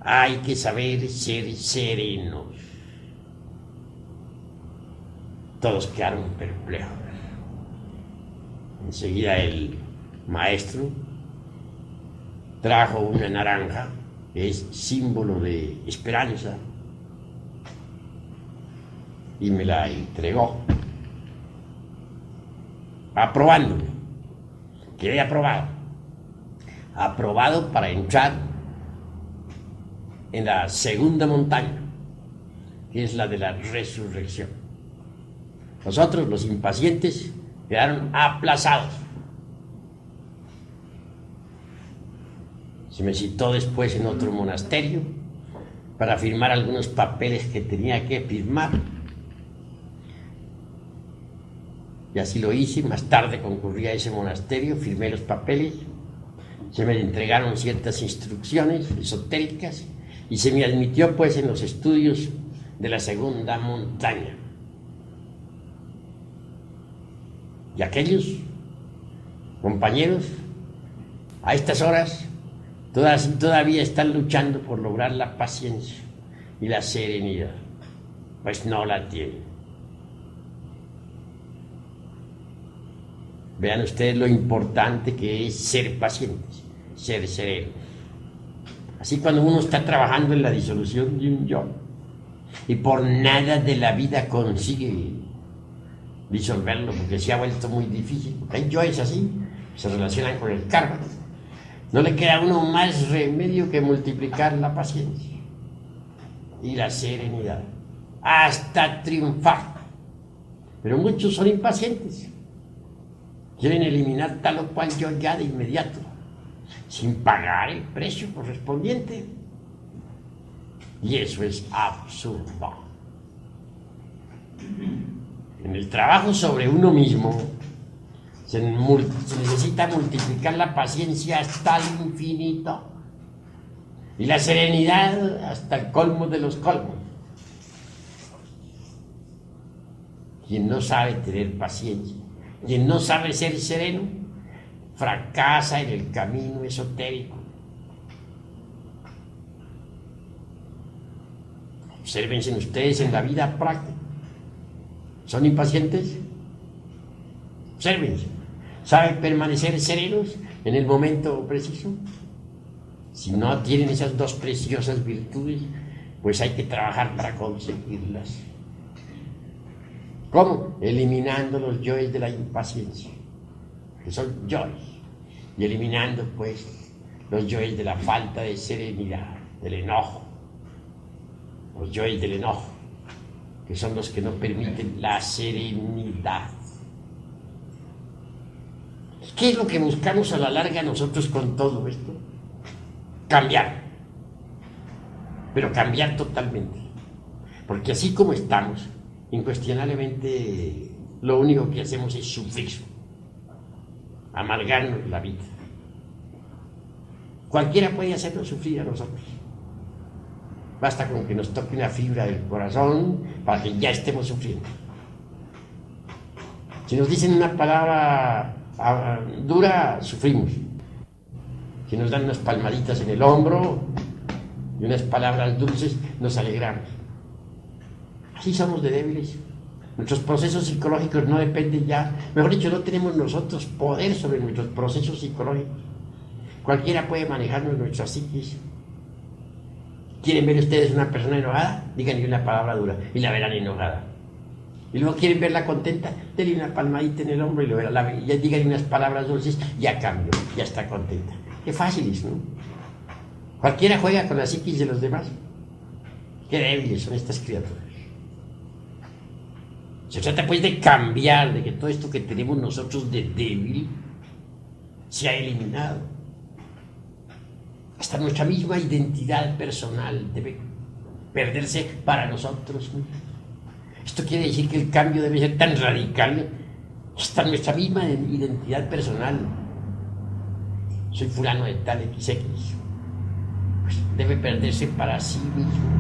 hay que saber ser serenos. Todos quedaron perplejos. Enseguida el maestro trajo una naranja, que es símbolo de esperanza, y me la entregó, aprobándome. Quedé aprobado para entrar en la segunda montaña, que es la de la resurrección. Nosotros, los impacientes, quedaron aplazados. Se me citó después en otro monasterio para firmar algunos papeles que tenía que firmar. Y así lo hice. Más tarde concurrí a ese monasterio, firmé los papeles, se me entregaron ciertas instrucciones esotéricas y se me admitió pues en los estudios de la segunda montaña. Y aquellos compañeros a estas horas todavía están luchando por lograr la paciencia y la serenidad, pues no la tienen. Vean ustedes lo importante que es ser pacientes, ser serenos. Así cuando uno está trabajando en la disolución de un yo y por nada de la vida consigue disolverlo porque se ha vuelto muy difícil, porque hay yoes así, se relacionan con el karma, no le queda a uno más remedio que multiplicar la paciencia y la serenidad hasta triunfar. Pero muchos son impacientes, quieren eliminar tal o cual yo ya de inmediato, sin pagar el precio correspondiente. Y eso es absurdo. En el trabajo sobre uno mismo se necesita multiplicar la paciencia hasta el infinito y la serenidad hasta el colmo de los colmos. Quien no sabe tener paciencia, quien no sabe ser sereno, fracasa en el camino esotérico. Obsérvense ustedes en la vida práctica. ¿Son impacientes? Obsérvense. ¿Saben permanecer serenos en el momento preciso? Si no tienen esas dos preciosas virtudes, pues hay que trabajar para conseguirlas. ¿Cómo? Eliminando los yoes de la impaciencia, que son yoes, y eliminando pues los yoes de la falta de serenidad, del enojo, los yoes del enojo, que son los que no permiten la serenidad. ¿Qué es lo que buscamos a la larga nosotros con todo esto? Cambiar, pero cambiar totalmente, porque así como estamos, incuestionablemente lo único que hacemos es sufrir, amargarnos la vida. Cualquiera puede hacernos sufrir a nosotros. Basta con que nos toque una fibra del corazón para que ya estemos sufriendo. Si nos dicen una palabra dura, sufrimos. Si nos dan unas palmaditas en el hombro y unas palabras dulces, nos alegramos. Así somos de débiles. Nuestros procesos psicológicos no dependen ya, mejor dicho, no tenemos nosotros poder sobre nuestros procesos psicológicos. Cualquiera puede manejarnos nuestra psiquis. ¿Quieren ver ustedes una persona enojada? Díganle una palabra dura y la verán enojada. Y luego quieren verla contenta, denle una palmadita en el hombro y lo verán, y díganle unas palabras dulces y a cambio, ya está contenta. Qué fácil es, ¿no? Cualquiera juega con la psiquis de los demás. Qué débiles son estas criaturas. Se trata pues de cambiar, de que todo esto que tenemos nosotros de débil se ha eliminado. Hasta nuestra misma identidad personal debe perderse para nosotros mismos. Esto quiere decir que el cambio debe ser tan radical, hasta nuestra misma identidad personal. Soy fulano de tal XX. Pues debe perderse para sí mismo.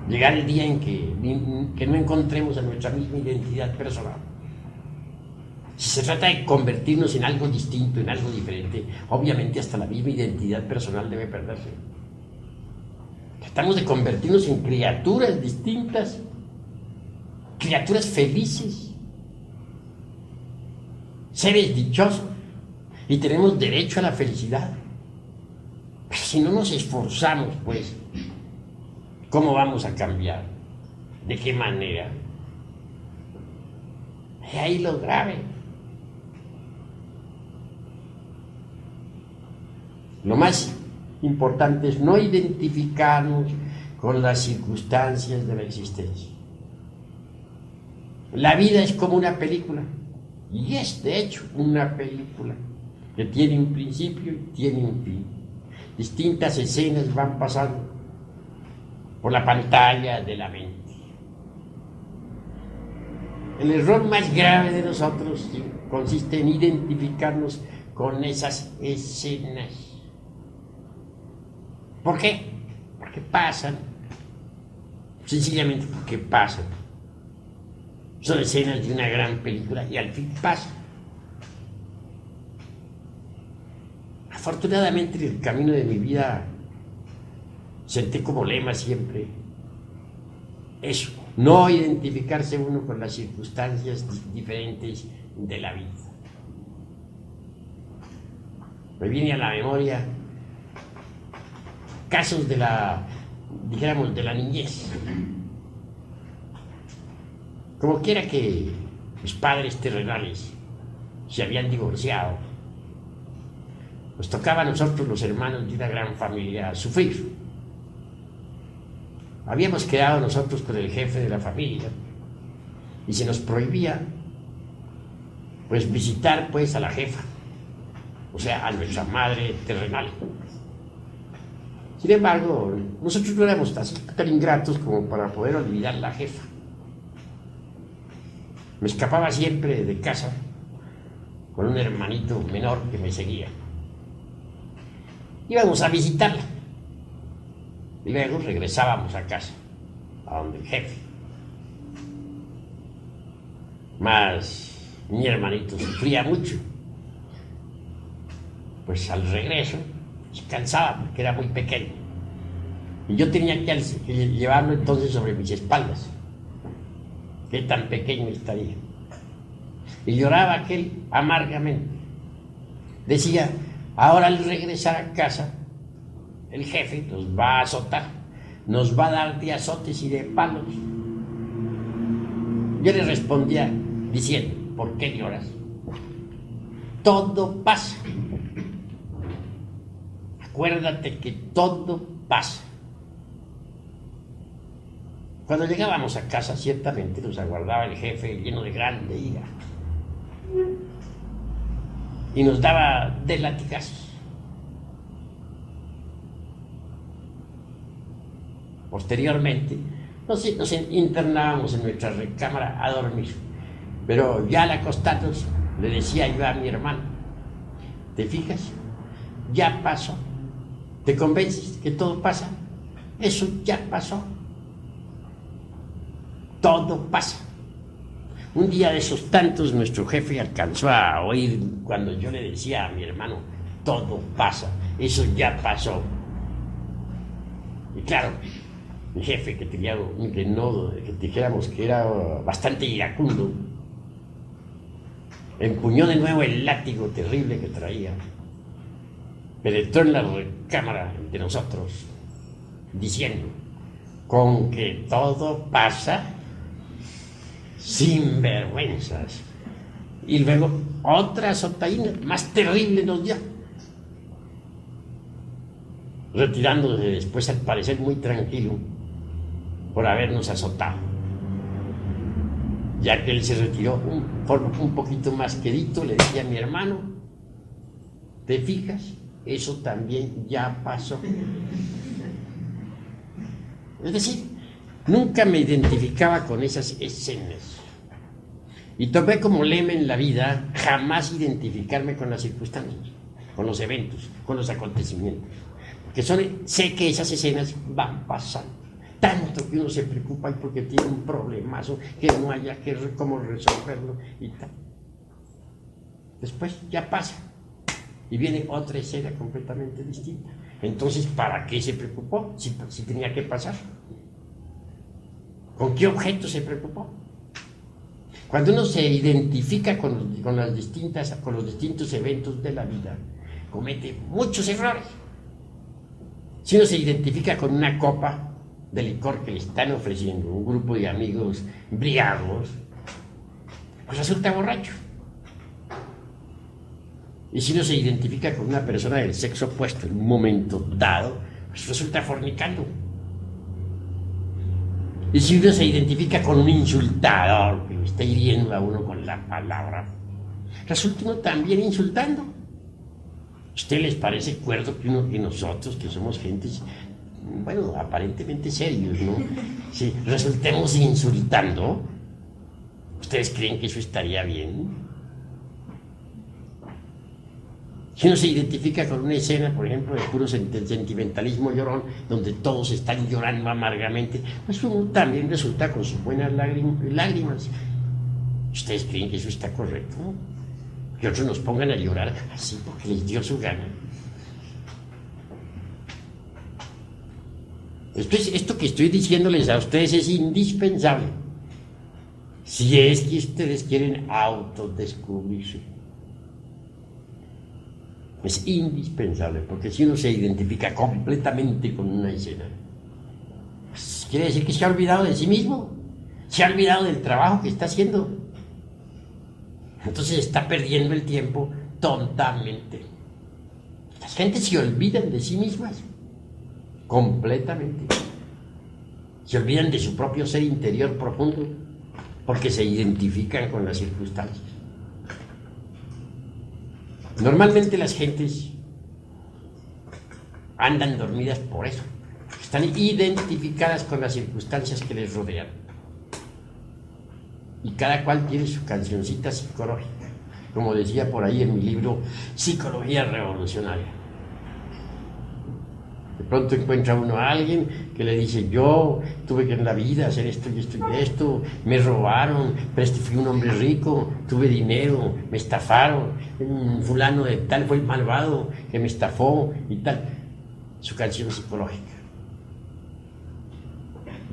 Llegar el día en que no encontremos a nuestra misma identidad personal. Si se trata de convertirnos en algo distinto, en algo diferente, obviamente hasta la misma identidad personal debe perderse. Tratamos de convertirnos en criaturas distintas, criaturas felices, seres dichosos, y tenemos derecho a la felicidad. Pero si no nos esforzamos, pues, ¿cómo vamos a cambiar? ¿De qué manera? Y ahí lo grave. Lo más importante es no identificarnos con las circunstancias de la existencia. La vida es como una película, y es de hecho una película que tiene un principio y tiene un fin. Distintas escenas van pasando por la pantalla de la mente. El error más grave de nosotros consiste en identificarnos con esas escenas. ¿Por qué? Porque pasan. Sencillamente porque pasan. Son escenas de una gran película y al fin pasan. Afortunadamente en el camino de mi vida senté como lema siempre eso: no identificarse uno con las circunstancias diferentes de la vida. Me viene a la memoria casos de la, dijéramos, de la niñez. Como quiera que mis padres terrenales se habían divorciado, nos tocaba a nosotros, los hermanos de una gran familia, sufrir. Habíamos quedado nosotros con el jefe de la familia y se nos prohibía pues visitar pues a la jefa, o sea, a nuestra madre terrenal. Sin embargo, nosotros no éramos tan ingratos como para poder olvidar la jefa. Me escapaba siempre de casa con un hermanito menor que me seguía. Íbamos a visitarla y luego regresábamos a casa, a donde el jefe. Mas mi hermanito sufría mucho, pues al regreso se cansaba porque era muy pequeño y yo tenía que llevarlo entonces sobre mis espaldas. Qué tan pequeño estaría. Y lloraba aquel amargamente. Decía, ahora al regresar a casa, el jefe nos va a azotar, nos va a dar de azotes y de palos. Yo le respondía diciendo, ¿por qué lloras? Todo pasa. Acuérdate que todo pasa. Cuando llegábamos a casa, ciertamente nos aguardaba el jefe lleno de grande ira y nos daba de latigazos. Posteriormente, nos internábamos en nuestra recámara a dormir, pero ya al acostarnos le decía yo a mi hermano, ¿te fijas? Ya pasó. ¿Te convences que todo pasa? Eso ya pasó. Todo pasa. Un día de esos tantos, nuestro jefe alcanzó a oír cuando yo le decía a mi hermano, todo pasa, eso ya pasó. Y claro, mi jefe, que dijéramos que era bastante iracundo, empuñó de nuevo el látigo terrible que traía, penetró en la recámara de nosotros, diciendo, con que todo pasa, sin vergüenzas. Y luego otra azotaína más terrible nos dio, retirándose después al parecer muy tranquilo por habernos azotado. Ya que él se retiró un poquito más quedito, le decía a mi hermano, ¿te fijas? Eso también ya pasó. Es decir, nunca me identificaba con esas escenas. Y tomé como lema en la vida jamás identificarme con las circunstancias, con los eventos, con los acontecimientos. Porque sé que esas escenas van pasando. Tanto que uno se preocupa y porque tiene un problemazo que no haya cómo resolverlo y tal. Después ya pasa y viene otra escena completamente distinta. Entonces, ¿para qué se preocupó si tenía que pasar? ¿Con qué objeto se preocupó? Cuando uno se identifica con los distintos eventos de la vida, comete muchos errores. Si uno se identifica con una copa de licor que le están ofreciendo un grupo de amigos embriagados, pues resulta borracho. Y si uno se identifica con una persona del sexo opuesto en un momento dado, pues resulta fornicando. Y si uno se identifica con un insultador que lo está hiriendo a uno con la palabra, resulta uno también insultando. ¿A ustedes les parece cuerdo que nosotros, que somos gentes, bueno, aparentemente serios, ¿no? Si resultemos insultando, ¿ustedes creen que eso estaría bien? Si uno se identifica con una escena, por ejemplo, de puro sentimentalismo llorón, donde todos están llorando amargamente, pues uno también resulta con sus buenas lágrimas. ¿Ustedes creen que eso está correcto? Que otros nos pongan a llorar así porque les dio su gana. Esto que estoy diciéndoles a ustedes es indispensable. Si es que ustedes quieren autodescubrirse. Es indispensable, porque si uno se identifica completamente con una escena, pues quiere decir que se ha olvidado de sí mismo, se ha olvidado del trabajo que está haciendo. Entonces está perdiendo el tiempo tontamente. Las gentes se olvidan de sí mismas, completamente. Se olvidan de su propio ser interior profundo, porque se identifican con las circunstancias. Normalmente las gentes andan dormidas por eso. Están identificadas con las circunstancias que les rodean. Y cada cual tiene su cancioncita psicológica. Como decía por ahí en mi libro Psicología Revolucionaria. De pronto encuentra uno a alguien que le dice: yo tuve que en la vida hacer esto y esto y esto, me robaron, pero fui un hombre rico, tuve dinero, me estafaron, fulano de tal fue el malvado que me estafó y tal. Su canción psicológica.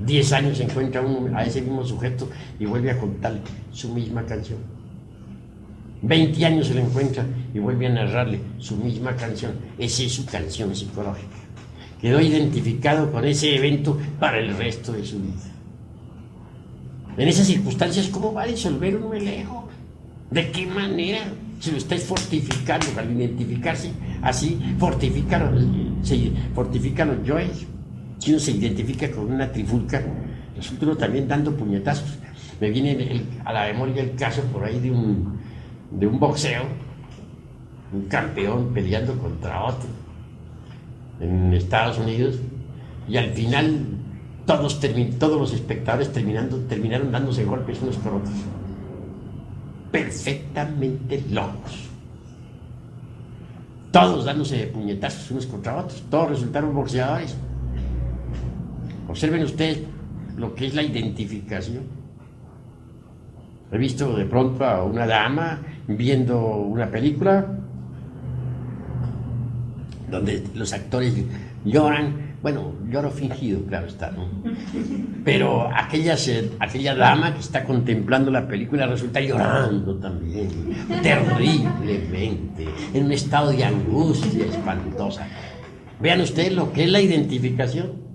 10 años encuentra uno a ese mismo sujeto y vuelve a contarle su misma canción. 20 años se lo encuentra y vuelve a narrarle su misma canción. Esa es su canción psicológica. Quedó identificado con ese evento para el resto de su vida. En esas circunstancias, ¿cómo va a disolver un melejo? ¿De qué manera? Se lo estáis fortificando al identificarse así, fortifican los yoes. Si uno se identifica con una trifulca, resulta uno también dando puñetazos. Me viene a la memoria el caso por ahí de un boxeo, un campeón peleando contra otro en Estados Unidos, y al final todos los espectadores terminaron dándose golpes unos con otros, perfectamente locos, todos dándose de puñetazos unos contra otros, todos resultaron boxeadores. Observen ustedes lo que es la identificación. He visto de pronto a una dama viendo una película donde los actores lloran, bueno, lloro fingido, claro está, ¿no? Pero aquella dama que está contemplando la película resulta llorando también, terriblemente, en un estado de angustia espantosa. Vean ustedes lo que es la identificación.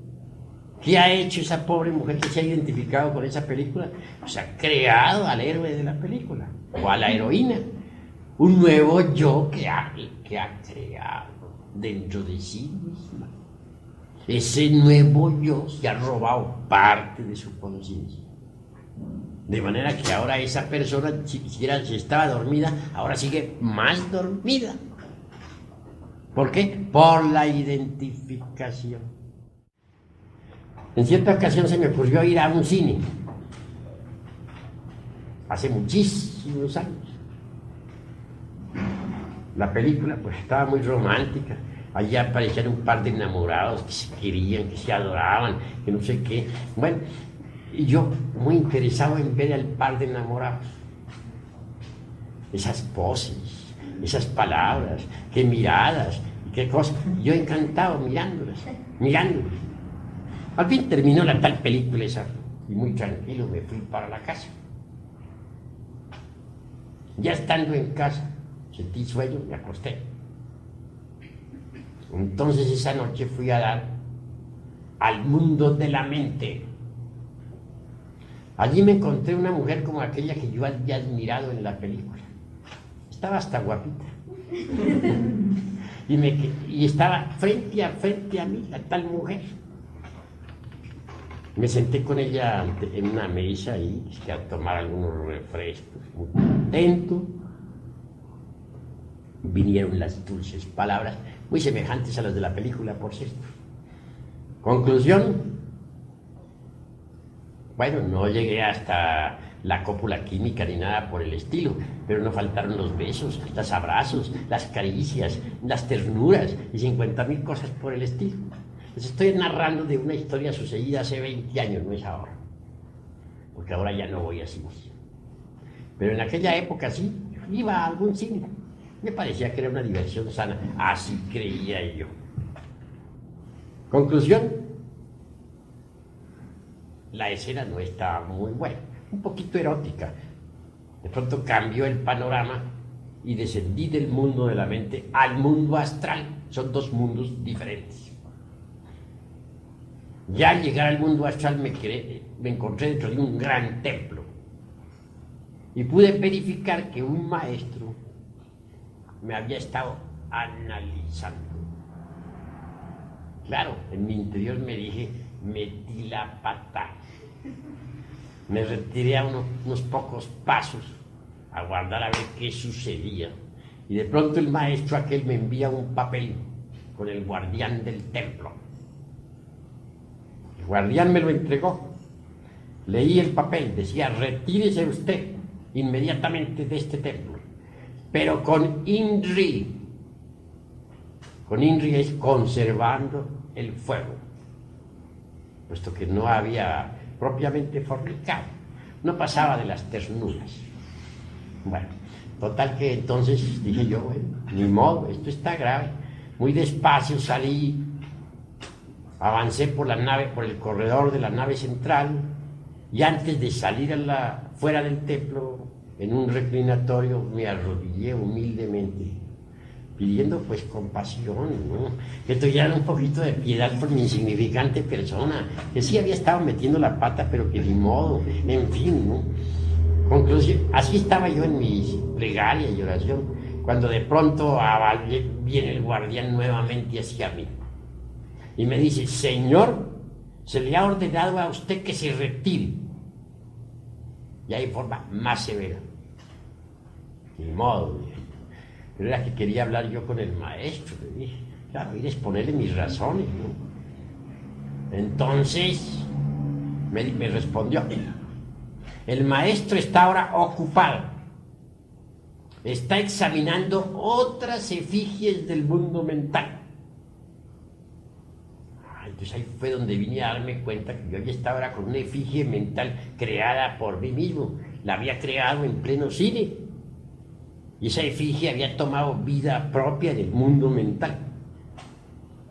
¿Qué ha hecho esa pobre mujer que se ha identificado con esa película? Pues ha creado al héroe de la película, o a la heroína, un nuevo yo que ha creado dentro de sí misma. Ese nuevo yo se ha robado parte de su conciencia. De manera que ahora esa persona, si estaba dormida, ahora sigue más dormida. ¿Por qué? Por la identificación. En cierta ocasión se me ocurrió ir a un cine, hace muchísimos años. La película pues estaba muy romántica, allí aparecían un par de enamorados que se querían, que se adoraban, que no sé qué. Bueno, y yo muy interesado en ver al par de enamorados. Esas poses, esas palabras, qué miradas, qué cosas. Yo encantado mirándolas. Al fin terminó la tal película esa y muy tranquilo me fui para la casa. Ya estando en casa, sentí sueño, me acosté. Entonces esa noche fui a dar al mundo de la mente. Allí me encontré una mujer como aquella que yo había admirado en la película. Estaba hasta guapita. Y estaba frente a mí, la tal mujer. Me senté con ella en una mesa y a tomar algunos refrescos, muy contento. Vinieron las dulces palabras, muy semejantes a las de la película, por cierto. Conclusión, bueno, no llegué hasta la cópula química ni nada por el estilo, pero no faltaron los besos, los abrazos, las caricias, las ternuras y 50.000 cosas por el estilo. Les estoy narrando de una historia sucedida hace 20 años, no es ahora, porque ahora ya no voy así. Pero en aquella época sí, iba a algún cine. Me parecía que era una diversión sana, así creía yo. Conclusión, la escena no estaba muy buena, un poquito erótica. De pronto cambió el panorama y descendí del mundo de la mente al mundo astral. Son dos mundos diferentes. Ya al llegar al mundo astral me encontré dentro de un gran templo y pude verificar que un maestro me había estado analizando. Claro, en mi interior me dije, metí la pata. Me retiré a unos pocos pasos a guardar a ver qué sucedía. Y de pronto el maestro aquel me envía un papel con el guardián del templo. El guardián me lo entregó. Leí el papel, decía, retírese usted inmediatamente de este templo, pero con INRI. Con INRI es conservando el fuego, puesto que no había propiamente fornicado, no pasaba de las ternuras. Bueno, total que entonces dije yo, bueno, ni modo, esto está grave. Muy despacio salí, avancé por la nave, por el corredor de la nave central, y antes de salir fuera del templo, en un reclinatorio, me arrodillé humildemente, pidiendo pues compasión, ¿no? Que tuvieran un poquito de piedad por mi insignificante persona, que sí había estado metiendo la pata, pero que ni modo, en fin, ¿no? Conclusión, así estaba yo en mi plegaria y oración, cuando de pronto viene el guardián nuevamente hacia mí y me dice, señor, se le ha ordenado a usted que se retire. Ya en forma más severa. Ni modo, dije. Pero era que quería hablar yo con el maestro, le dije. Claro, ir a exponerle mis razones, ¿no? Entonces, me respondió, el maestro está ahora ocupado. Está examinando otras efigies del mundo mental. Entonces ahí fue donde vine a darme cuenta que yo ya estaba ahora con una efigie mental creada por mí mismo. La había creado en pleno cine. Y esa efigie había tomado vida propia en el mundo mental.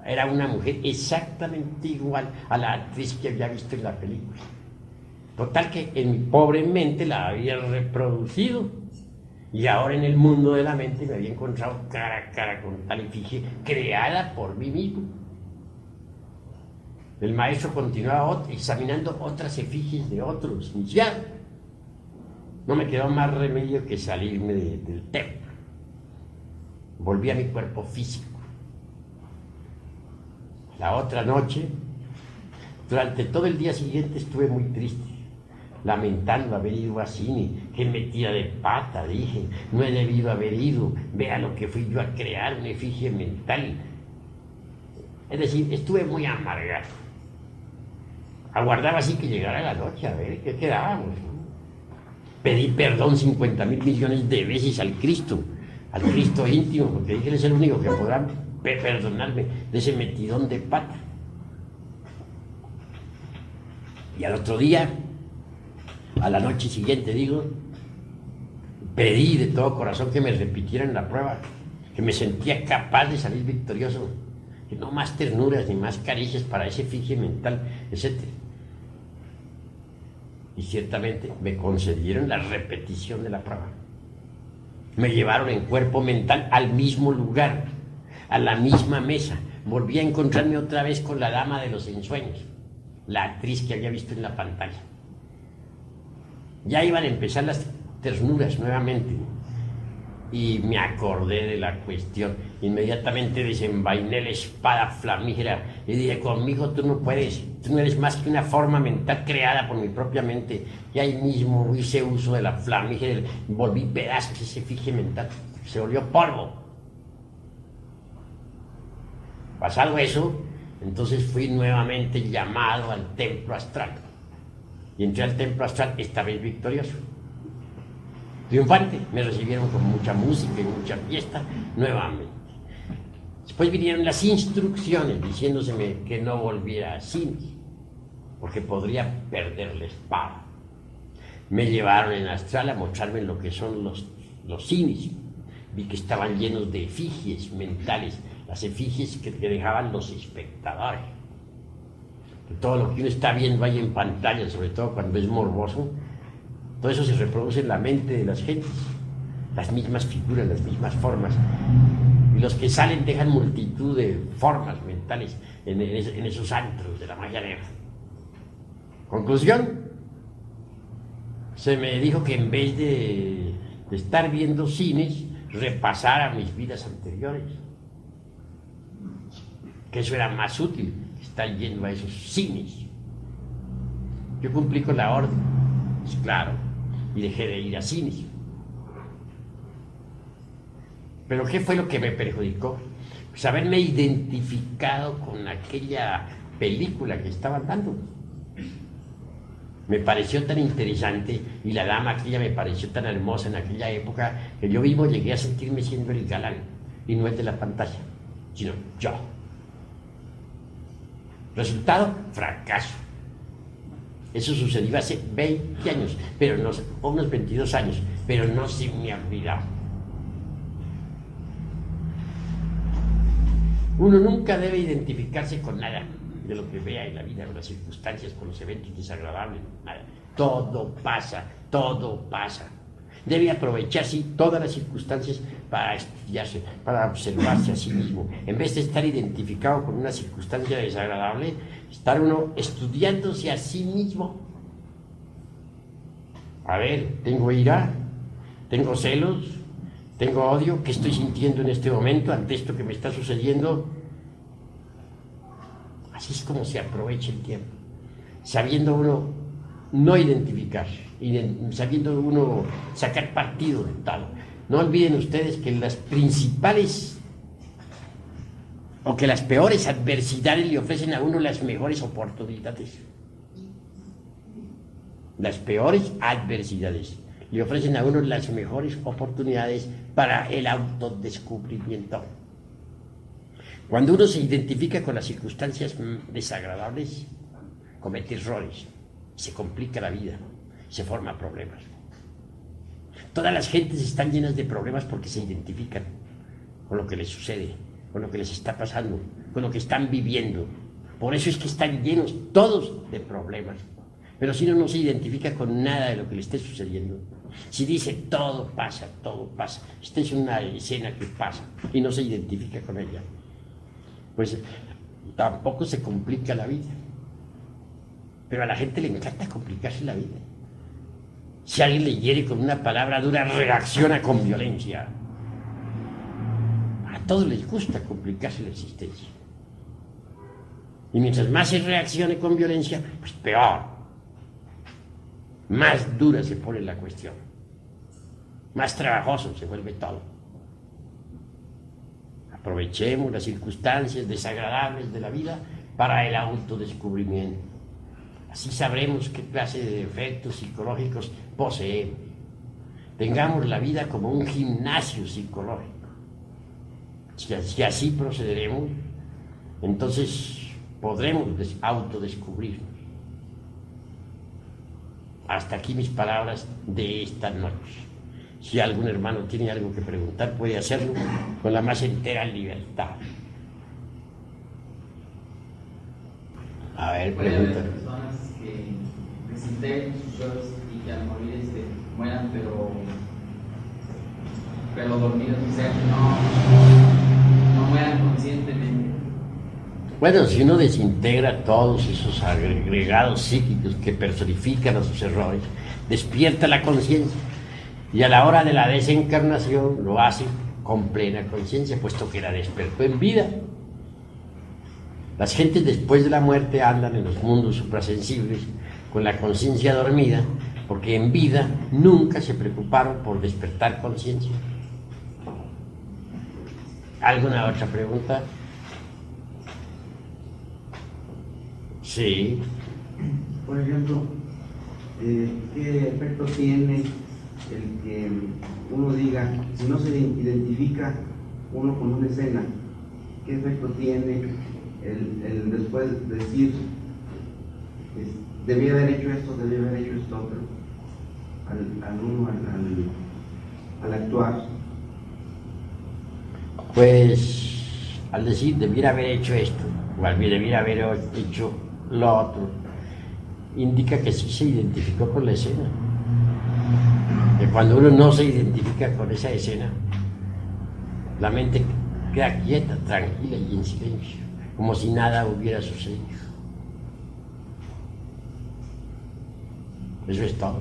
Era una mujer exactamente igual a la actriz que había visto en la película. Total que en mi pobre mente la había reproducido. Y ahora en el mundo de la mente me había encontrado cara a cara con tal efigie creada por mí mismo. El maestro continuaba examinando otras efigies de otros. Y ya no me quedó más remedio que salirme del templo. Volví a mi cuerpo físico. La otra noche, durante todo el día siguiente estuve muy triste, lamentando haber ido a cine. Qué metida de pata, dije, no he debido haber ido. Vea lo que fui yo a crear, una efigie mental. Es decir, estuve muy amargado. Aguardaba así que llegara la noche a ver qué quedábamos. Pedí perdón 50.000 millones de veces al Cristo íntimo, porque dije, él es el único que podrá perdonarme de ese metidón de pata. Y al otro día, a la noche siguiente, pedí de todo corazón que me repitieran la prueba, que me sentía capaz de salir victorioso, que no más ternuras ni más caricias para ese efigie mental, etc. Y ciertamente me concedieron la repetición de la prueba. Me llevaron en cuerpo mental al mismo lugar, a la misma mesa. Volví a encontrarme otra vez con la dama de los ensueños, la actriz que había visto en la pantalla. Ya iban a empezar las ternuras nuevamente y me acordé de la cuestión. Inmediatamente desenvainé la espada flamígera y dije, conmigo tú no puedes, tú no eres más que una forma mental creada por mi propia mente. Y ahí mismo hice uso de la flamígera, volví pedazos ese efigie mental, se volvió polvo. Pasado eso, entonces fui nuevamente llamado al templo astral. Y entré al templo astral, esta vez victorioso. Triunfante, me recibieron con mucha música y mucha fiesta nuevamente. Después vinieron las instrucciones diciéndoseme que no volviera a cine, porque podría perder la espada. Me llevaron en astral a mostrarme lo que son los cines. Vi que estaban llenos de efigies mentales, las efigies que dejaban los espectadores. todo lo que uno está viendo ahí en pantalla, sobre todo cuando es morboso, todo eso se reproduce en la mente de las gentes, las mismas figuras, las mismas formas, y los que salen dejan multitud de formas mentales en esos antros de la magia negra. Conclusión, se me dijo que en vez de estar viendo cines, repasara mis vidas anteriores, que eso era más útil que estar yendo a esos cines. Yo cumplí con la orden, pues claro, y dejé de ir a cines. Pero ¿qué fue lo que me perjudicó? Pues haberme identificado con aquella película que estaban dando. Me pareció tan interesante y la dama aquella me pareció tan hermosa en aquella época que yo mismo llegué a sentirme siendo el galán, y no el de la pantalla, sino yo. Resultado, fracaso. Eso sucedió hace 20 años, pero no, o unos 22 años, pero no se me ha olvidado. Uno nunca debe identificarse con nada de lo que vea en la vida, con las circunstancias, con los eventos desagradables, nada. Todo pasa, todo pasa. Debe aprovechar, sí, todas las circunstancias para estudiarse, para observarse a sí mismo. En vez de estar identificado con una circunstancia desagradable, estar uno estudiándose a sí mismo. A ver, tengo ira, tengo celos, tengo odio, ¿qué estoy sintiendo en este momento ante esto que me está sucediendo? Así es como se aprovecha el tiempo, sabiendo uno no identificar, sabiendo uno sacar partido de tal. No olviden ustedes que las principales o que las peores adversidades le ofrecen a uno las mejores oportunidades. Las peores adversidades le ofrecen a uno las mejores oportunidades para el autodescubrimiento. Cuando uno se identifica con las circunstancias desagradables, comete errores, se complica la vida, se forman problemas. Todas las gentes están llenas de problemas porque se identifican con lo que les sucede, con lo que les está pasando, con lo que están viviendo. Por eso es que están llenos todos de problemas. Pero si uno no se identifica con nada de lo que le esté sucediendo, si dice todo pasa, esta es una escena que pasa y no se identifica con ella, pues tampoco se complica la vida. Pero a la gente le encanta complicarse la vida. Si alguien le hiere con una palabra dura, reacciona con violencia. A todos les gusta complicarse la existencia. Y mientras más se reaccione con violencia, pues peor. Más dura se pone la cuestión. Más trabajoso se vuelve todo. Aprovechemos las circunstancias desagradables de la vida para el autodescubrimiento. Así sabremos qué clase de defectos psicológicos poseemos. Tengamos la vida como un gimnasio psicológico. Si así procederemos, entonces podremos autodescubrirnos. Hasta aquí mis palabras de esta noche. Si algún hermano tiene algo que preguntar, puede hacerlo con la más entera libertad. A ver, pregunta. Hay personas que desintegran sus sueños y que al morir mueran, pero dormidos, o sea, no mueran conscientemente. Bueno, si uno desintegra todos esos agregados psíquicos que personifican a sus errores, despierta la conciencia y a la hora de la desencarnación lo hace con plena conciencia, puesto que la despertó en vida. Las gentes después de la muerte andan en los mundos suprasensibles con la conciencia dormida, porque en vida nunca se preocuparon por despertar conciencia. ¿Alguna otra pregunta? Sí. Por ejemplo, ¿qué efecto tiene el que uno diga, si no se identifica uno con una escena, qué efecto tiene el después decir, debía haber hecho esto otro, al actuar? Pues al decir debiera haber hecho esto, o debiera haber hecho Lo otro indica que sí se identificó con la escena. Que cuando uno no se identifica con esa escena, la mente queda quieta, tranquila y en silencio, como si nada hubiera sucedido. Eso es todo.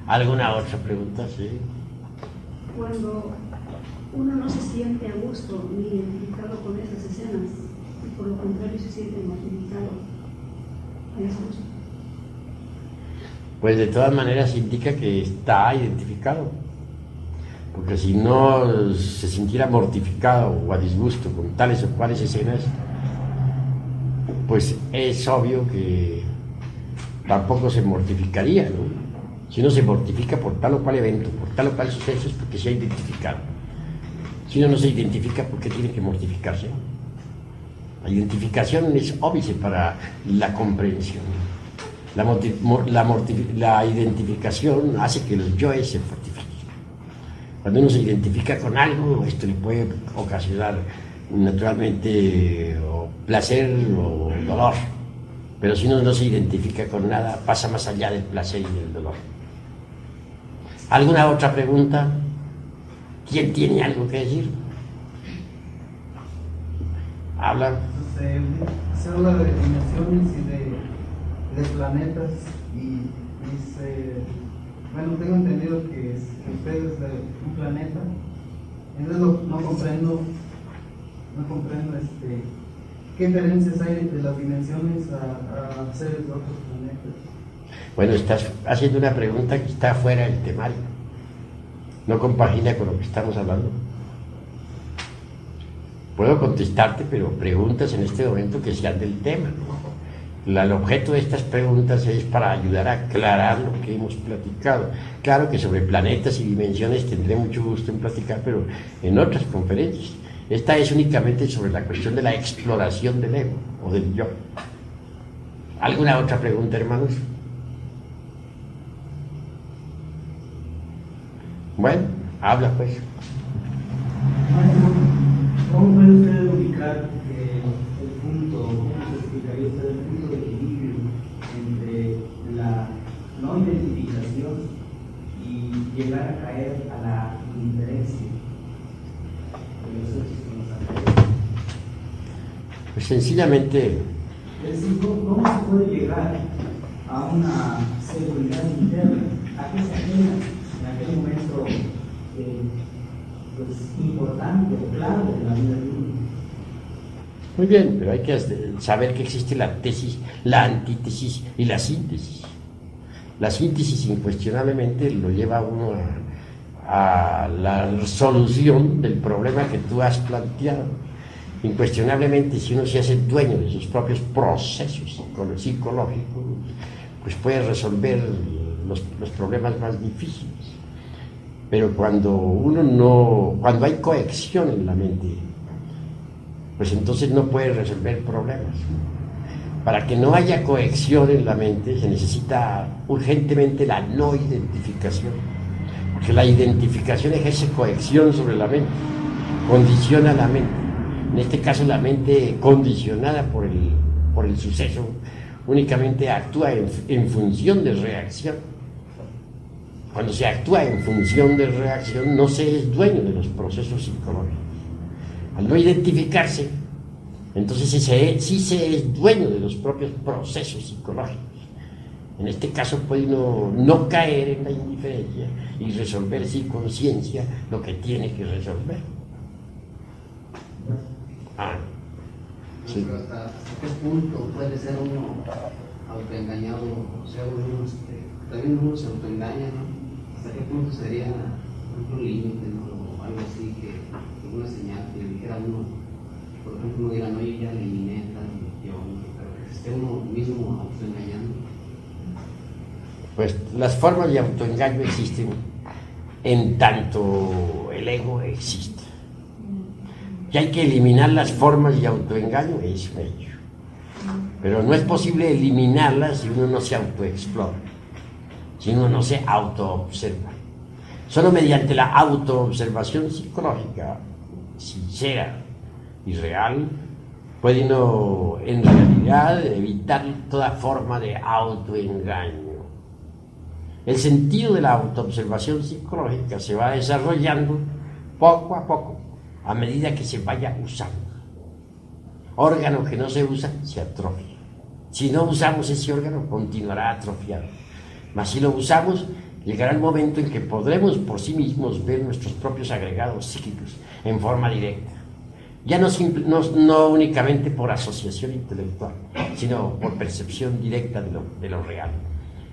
¿Alguna otra pregunta? Sí. Cuando uno no se siente a gusto ni identificado con esas escenas, y por lo contrario se siente mortificado, ¿es justo? Pues de todas maneras indica que está identificado. Porque si no se sintiera mortificado o a disgusto con tales o cuales escenas, pues es obvio que tampoco se mortificaría, ¿no? Si uno se mortifica por tal o cual evento, por tal o cual suceso, es porque se ha identificado. Si uno no se identifica, ¿por qué tiene que mortificarse? La identificación es óbice para la comprensión. La identificación hace que los yoes se fortifiquen. Cuando uno se identifica con algo, esto le puede ocasionar naturalmente o placer o dolor. Pero si uno no se identifica con nada, pasa más allá del placer y del dolor. ¿Alguna otra pregunta? ¿Quién tiene algo que decir? Habla. Se habla de dimensiones y de planetas y bueno, tengo entendido que usted es de un planeta. Entonces no comprendo qué diferencias hay entre las dimensiones a seres de otros planetas. Bueno, estás haciendo una pregunta que está fuera del temario. No compagina con lo que estamos hablando. Puedo contestarte, pero preguntas en este momento que sean del tema. El objeto de estas preguntas es para ayudar a aclarar lo que hemos platicado. Claro que sobre planetas y dimensiones tendré mucho gusto en platicar, pero en otras conferencias. Esta es únicamente sobre la cuestión de la exploración del ego o del yo. ¿Alguna otra pregunta, hermanos? Bueno, habla pues. ¿Cómo puede usted ubicar el punto, cómo se explicaría usted el punto de equilibrio entre la no identificación y llegar a caer a la indiferencia de los hechos que nos atraen? Pues sencillamente, Es decir, ¿cómo se puede llegar a una seguridad interna? ¿A qué se apela en aquel momento pues, importante o clave de la vida de uno? muy bien, pero hay que saber que existe la tesis, la antítesis y la síntesis. La síntesis incuestionablemente lo lleva a uno a la solución del problema que tú has planteado. Incuestionablemente, si uno se hace dueño de sus propios procesos psicológicos, pues puede resolver los problemas más difíciles. Pero cuando hay cohesión en la mente, pues entonces no puede resolver problemas. Para que no haya cohesión en la mente se necesita urgentemente la no identificación, porque la identificación ejerce cohesión sobre la mente, condiciona la mente. En este caso la mente condicionada por el suceso únicamente actúa en función de reacción. Cuando se actúa en función de reacción no se es dueño de los procesos psicológicos. Al no identificarse, entonces sí se es dueño de los propios procesos psicológicos. En este caso puede uno no caer en la indiferencia y resolver sin conciencia lo que tiene que resolver. Sí. Pero hasta qué punto puede ser uno autoengañado, o sea, también uno se autoengaña, ¿no? ¿Hasta qué punto sería un límite, ¿no? O algo así, que alguna señal que le dijera a uno, por ejemplo, uno diga, no, yo ya eliminé tal cuestión, pero que esté uno mismo autoengañando? Pues las formas de autoengaño existen en tanto el ego existe. Que hay que eliminar las formas de autoengaño es un hecho. Pero no es posible eliminarlas si uno no se autoexplora, si uno no se autoobserva. Solo mediante la autoobservación psicológica sincera y real puede uno en realidad evitar toda forma de autoengaño. El sentido de la autoobservación psicológica se va desarrollando poco a poco, a medida que se vaya usando. Órgano que no se usa, se atrofia. Si no usamos ese órgano, continuará atrofiado. Mas si lo usamos, llegará el momento en que podremos por sí mismos ver nuestros propios agregados psíquicos en forma directa. Ya no únicamente por asociación intelectual, sino por percepción directa de lo real.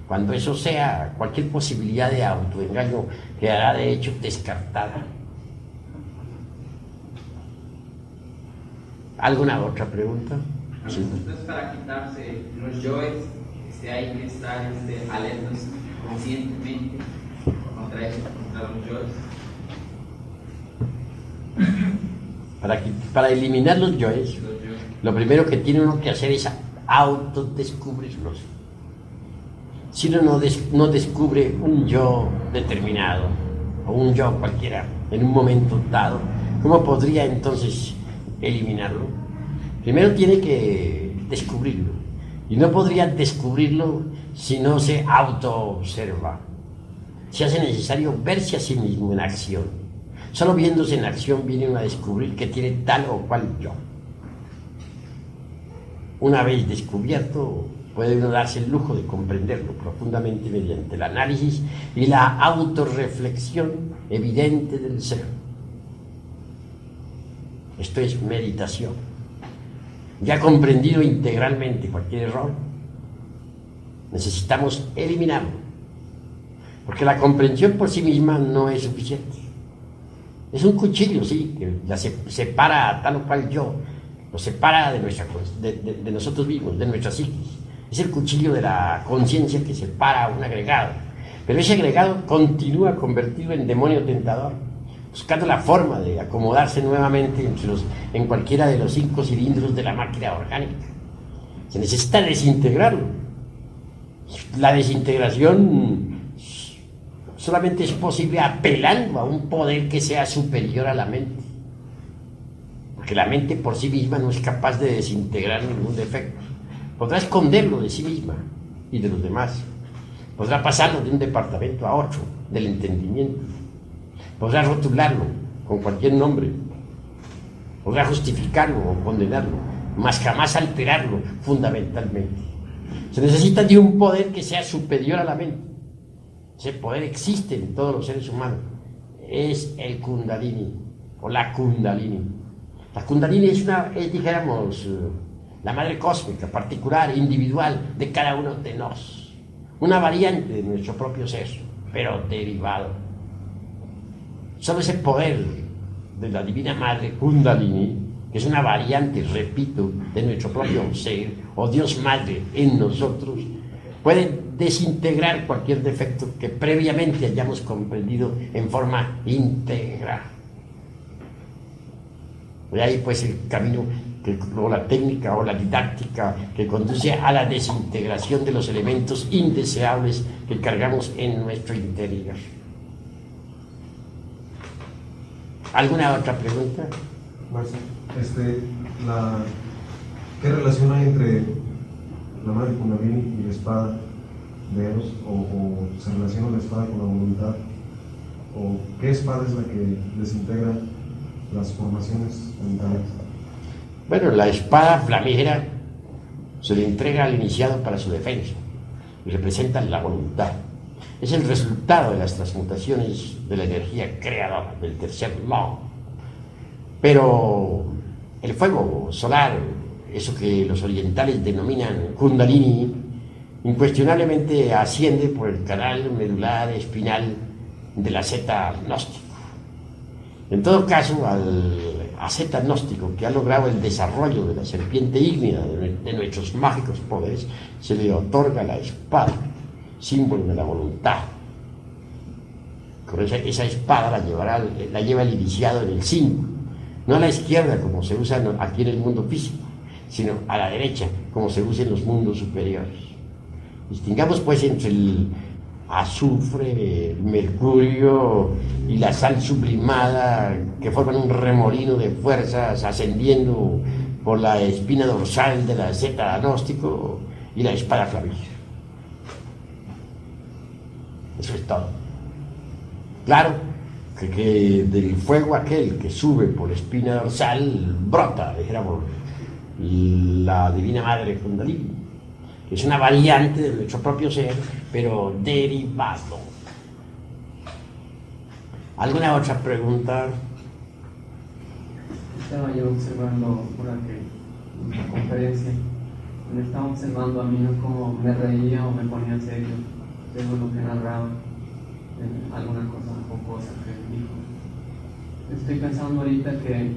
Cuando eso sea, cualquier posibilidad de autoengaño quedará de hecho descartada. ¿Alguna otra pregunta? Sí. Entonces, para quitarse los yoes, hay que estar alertas conscientemente contra eso, contra los yoes. Para eliminar los yoes, lo primero que tiene uno que hacer es autodescubrirlos. Si uno no descubre un yo determinado, o un yo cualquiera, en un momento dado, ¿cómo podría entonces eliminarlo? Primero tiene que descubrirlo, y no podría descubrirlo si no se autoobserva. Se hace necesario verse a sí mismo en acción. Solo viéndose en acción viene uno a descubrir que tiene tal o cual yo. Una vez descubierto, puede uno darse el lujo de comprenderlo profundamente mediante el análisis y la autorreflexión evidente del ser. Esto es meditación. Ya comprendido integralmente cualquier error, necesitamos eliminarlo, porque la comprensión por sí misma no es suficiente. Es un cuchillo, sí, que la separa a tal o cual yo, lo separa de nosotros mismos, de nuestra psiquis. Es el cuchillo de la conciencia que separa a un agregado, pero ese agregado continúa convertido en demonio tentador, buscando la forma de acomodarse nuevamente en cualquiera de los 5 cilindros de la máquina orgánica. Se necesita desintegrarlo. La desintegración solamente es posible apelando a un poder que sea superior a la mente, porque la mente por sí misma no es capaz de desintegrar ningún defecto. Podrá esconderlo de sí misma y de los demás, podrá pasarlo de un departamento a otro del entendimiento, podrá rotularlo con cualquier nombre, podrá justificarlo o condenarlo, mas jamás alterarlo fundamentalmente. Se necesita de un poder que sea superior a la mente. Ese poder existe en todos los seres humanos. Es el Kundalini o la Kundalini. La Kundalini es dijéramos, la madre cósmica, particular, individual de cada uno de nosotros. Una variante de nuestro propio ser, pero derivado. Solo ese poder de la Divina Madre Kundalini, que es una variante, repito, de nuestro propio ser, o Dios Madre en nosotros, puede desintegrar cualquier defecto que previamente hayamos comprendido en forma íntegra. De ahí pues el camino, o la técnica o la didáctica que conduce a la desintegración de los elementos indeseables que cargamos en nuestro interior. ¿Alguna otra pregunta? Marcia, ¿qué relación hay entre la madre Kundalini y la espada de Eros? ¿O se relaciona la espada con la voluntad? ¿O qué espada es la que desintegra las formaciones mentales? Bueno, la espada flamígera se le entrega al iniciado para su defensa y representa la voluntad. Es el resultado de las transmutaciones de la energía creadora del tercer law. Pero el fuego solar, eso que los orientales denominan Kundalini, incuestionablemente asciende por el canal medular espinal de la zeta gnóstico. En todo caso, al asceta gnóstico que ha logrado el desarrollo de la serpiente ígnea de nuestros mágicos poderes, se le otorga la espada, símbolo de la voluntad. Con esa espada la lleva el iniciado en el 5, no a la izquierda como se usa aquí en el mundo físico, sino a la derecha como se usa en los mundos superiores. Distingamos pues entre el azufre, el mercurio y la sal sublimada que forman un remolino de fuerzas ascendiendo por la espina dorsal de la zeta gnóstico y la espada flamígera. Eso es todo. Claro que del fuego aquel que sube por espina dorsal brota, dijéramos, la Divina Madre Kundalini, que es una variante de nuestro propio ser, pero derivado. ¿Alguna otra pregunta? Estaba yo observando una conferencia donde estaba observando a mí cómo me reía o me ponía serio según lo que narraba en alguna cosa jocosa que dijo. Estoy pensando ahorita que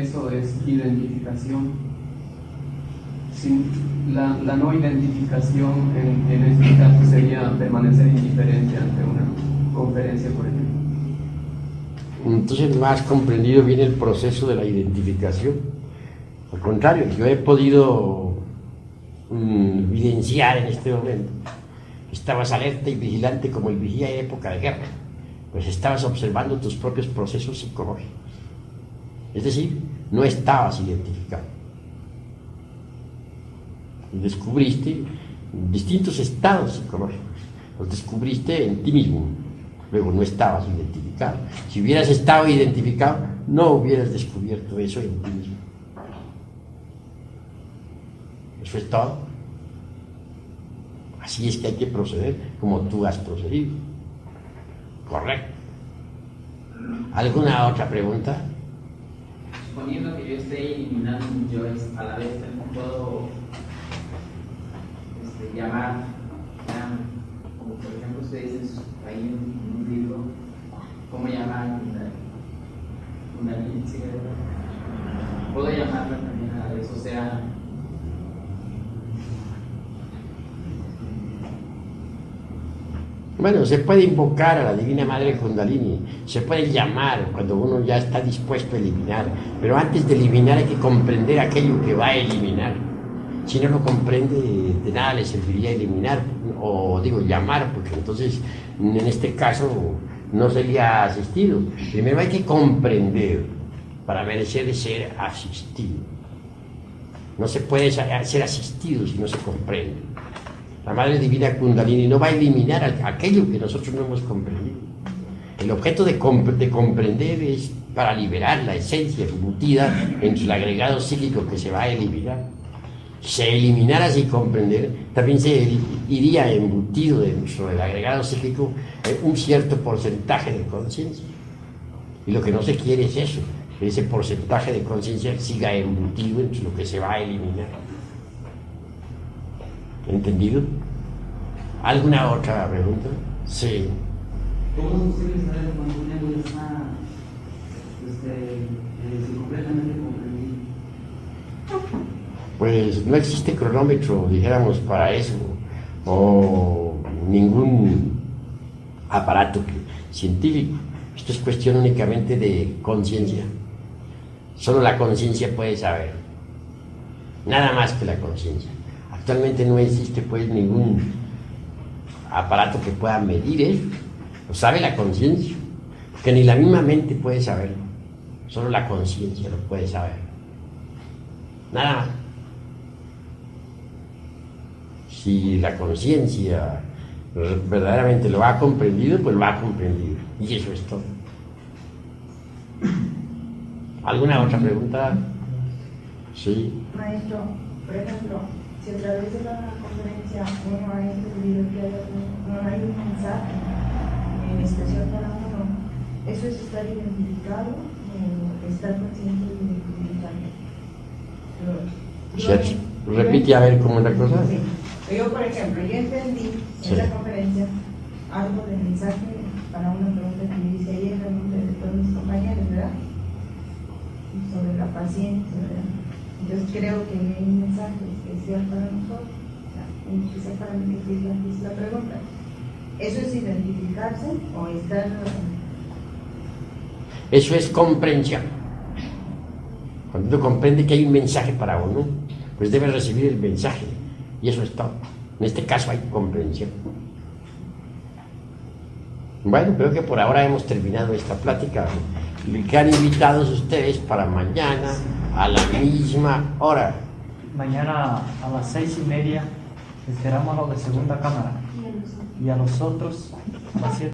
eso es identificación. La no identificación en este caso sería permanecer indiferente ante una conferencia, por ejemplo. Entonces no has comprendido bien el proceso de la identificación. Al contrario, yo he podido evidenciar en este momento que estabas alerta y vigilante como el vigía en época de guerra, pues estabas observando tus propios procesos psicológicos. Es decir, no estabas identificado. Y descubriste distintos estados psicológicos, los descubriste en ti mismo. Luego no estabas identificado. Si hubieras estado identificado, no hubieras descubierto eso en ti mismo. Eso es todo. Así es que hay que proceder como tú has procedido. Correcto. ¿Alguna otra pregunta? Suponiendo que yo esté eliminando mis yoes, a la vez también puedo llamar, como por ejemplo ustedes dicen ahí en un libro, ¿cómo llamar Kundalini? ¿Sí? Puedo llamarla también a la vez, o sea, bueno, se puede invocar a la Divina Madre Kundalini, se puede llamar cuando uno ya está dispuesto a eliminar, pero antes de eliminar hay que comprender aquello que va a eliminar. Si no lo comprende, de nada le serviría eliminar, o digo llamar, porque entonces en este caso no sería asistido. Primero hay que comprender para merecer ser asistido. No se puede ser asistido si no se comprende. La Madre Divina Kundalini no va a eliminar aquello que nosotros no hemos comprendido. El objeto de comprender es para liberar la esencia embutida en el agregado psíquico que se va a eliminar. Si se eliminara sin comprender, también se iría embutido dentro del agregado psíquico un cierto porcentaje de conciencia. Y lo que no se quiere es eso, que ese porcentaje de conciencia siga embutido entre lo que se va a eliminar. ¿Entendido? ¿Alguna otra pregunta? Sí. ¿Cómo es posible saber cuando un ego está completamente comprendido? Pues no existe cronómetro, dijéramos, para eso, o ningún aparato científico. Esto es cuestión únicamente de conciencia. Solo la conciencia puede saber, nada más que la conciencia. Actualmente no existe pues ningún aparato que pueda medir eso. Lo sabe la conciencia, porque ni la misma mente puede saberlo. Solo la conciencia lo puede saber. Nada más. Si la conciencia verdaderamente lo ha comprendido, pues lo ha comprendido. Y eso es todo. ¿Alguna otra pregunta? Sí. Maestro, por ejemplo, si a través de la conferencia uno ha entendido que hay un mensaje en especial para uno, ¿eso es estar identificado o estar consciente de identificarlo? Repite a ver cómo es la cosa. Sí. Yo, por ejemplo, yo entendí en la conferencia algo del mensaje para una pregunta que me hice ayer en nombre de todos mis compañeros, ¿verdad? Sobre la paciencia, ¿verdad? Entonces creo que hay un mensaje especial para nosotros, en especial para mí, que es la pregunta. ¿Eso es identificarse o estar...? Eso es comprensión. Cuando uno comprende que hay un mensaje para uno, pues debe recibir el mensaje. Y eso es todo. En este caso hay comprensión. Bueno, creo que por ahora hemos terminado esta plática. Que han invitados ustedes para mañana a la misma hora. Mañana a las 6:30 esperamos a los de segunda cámara y a los otros a las 7.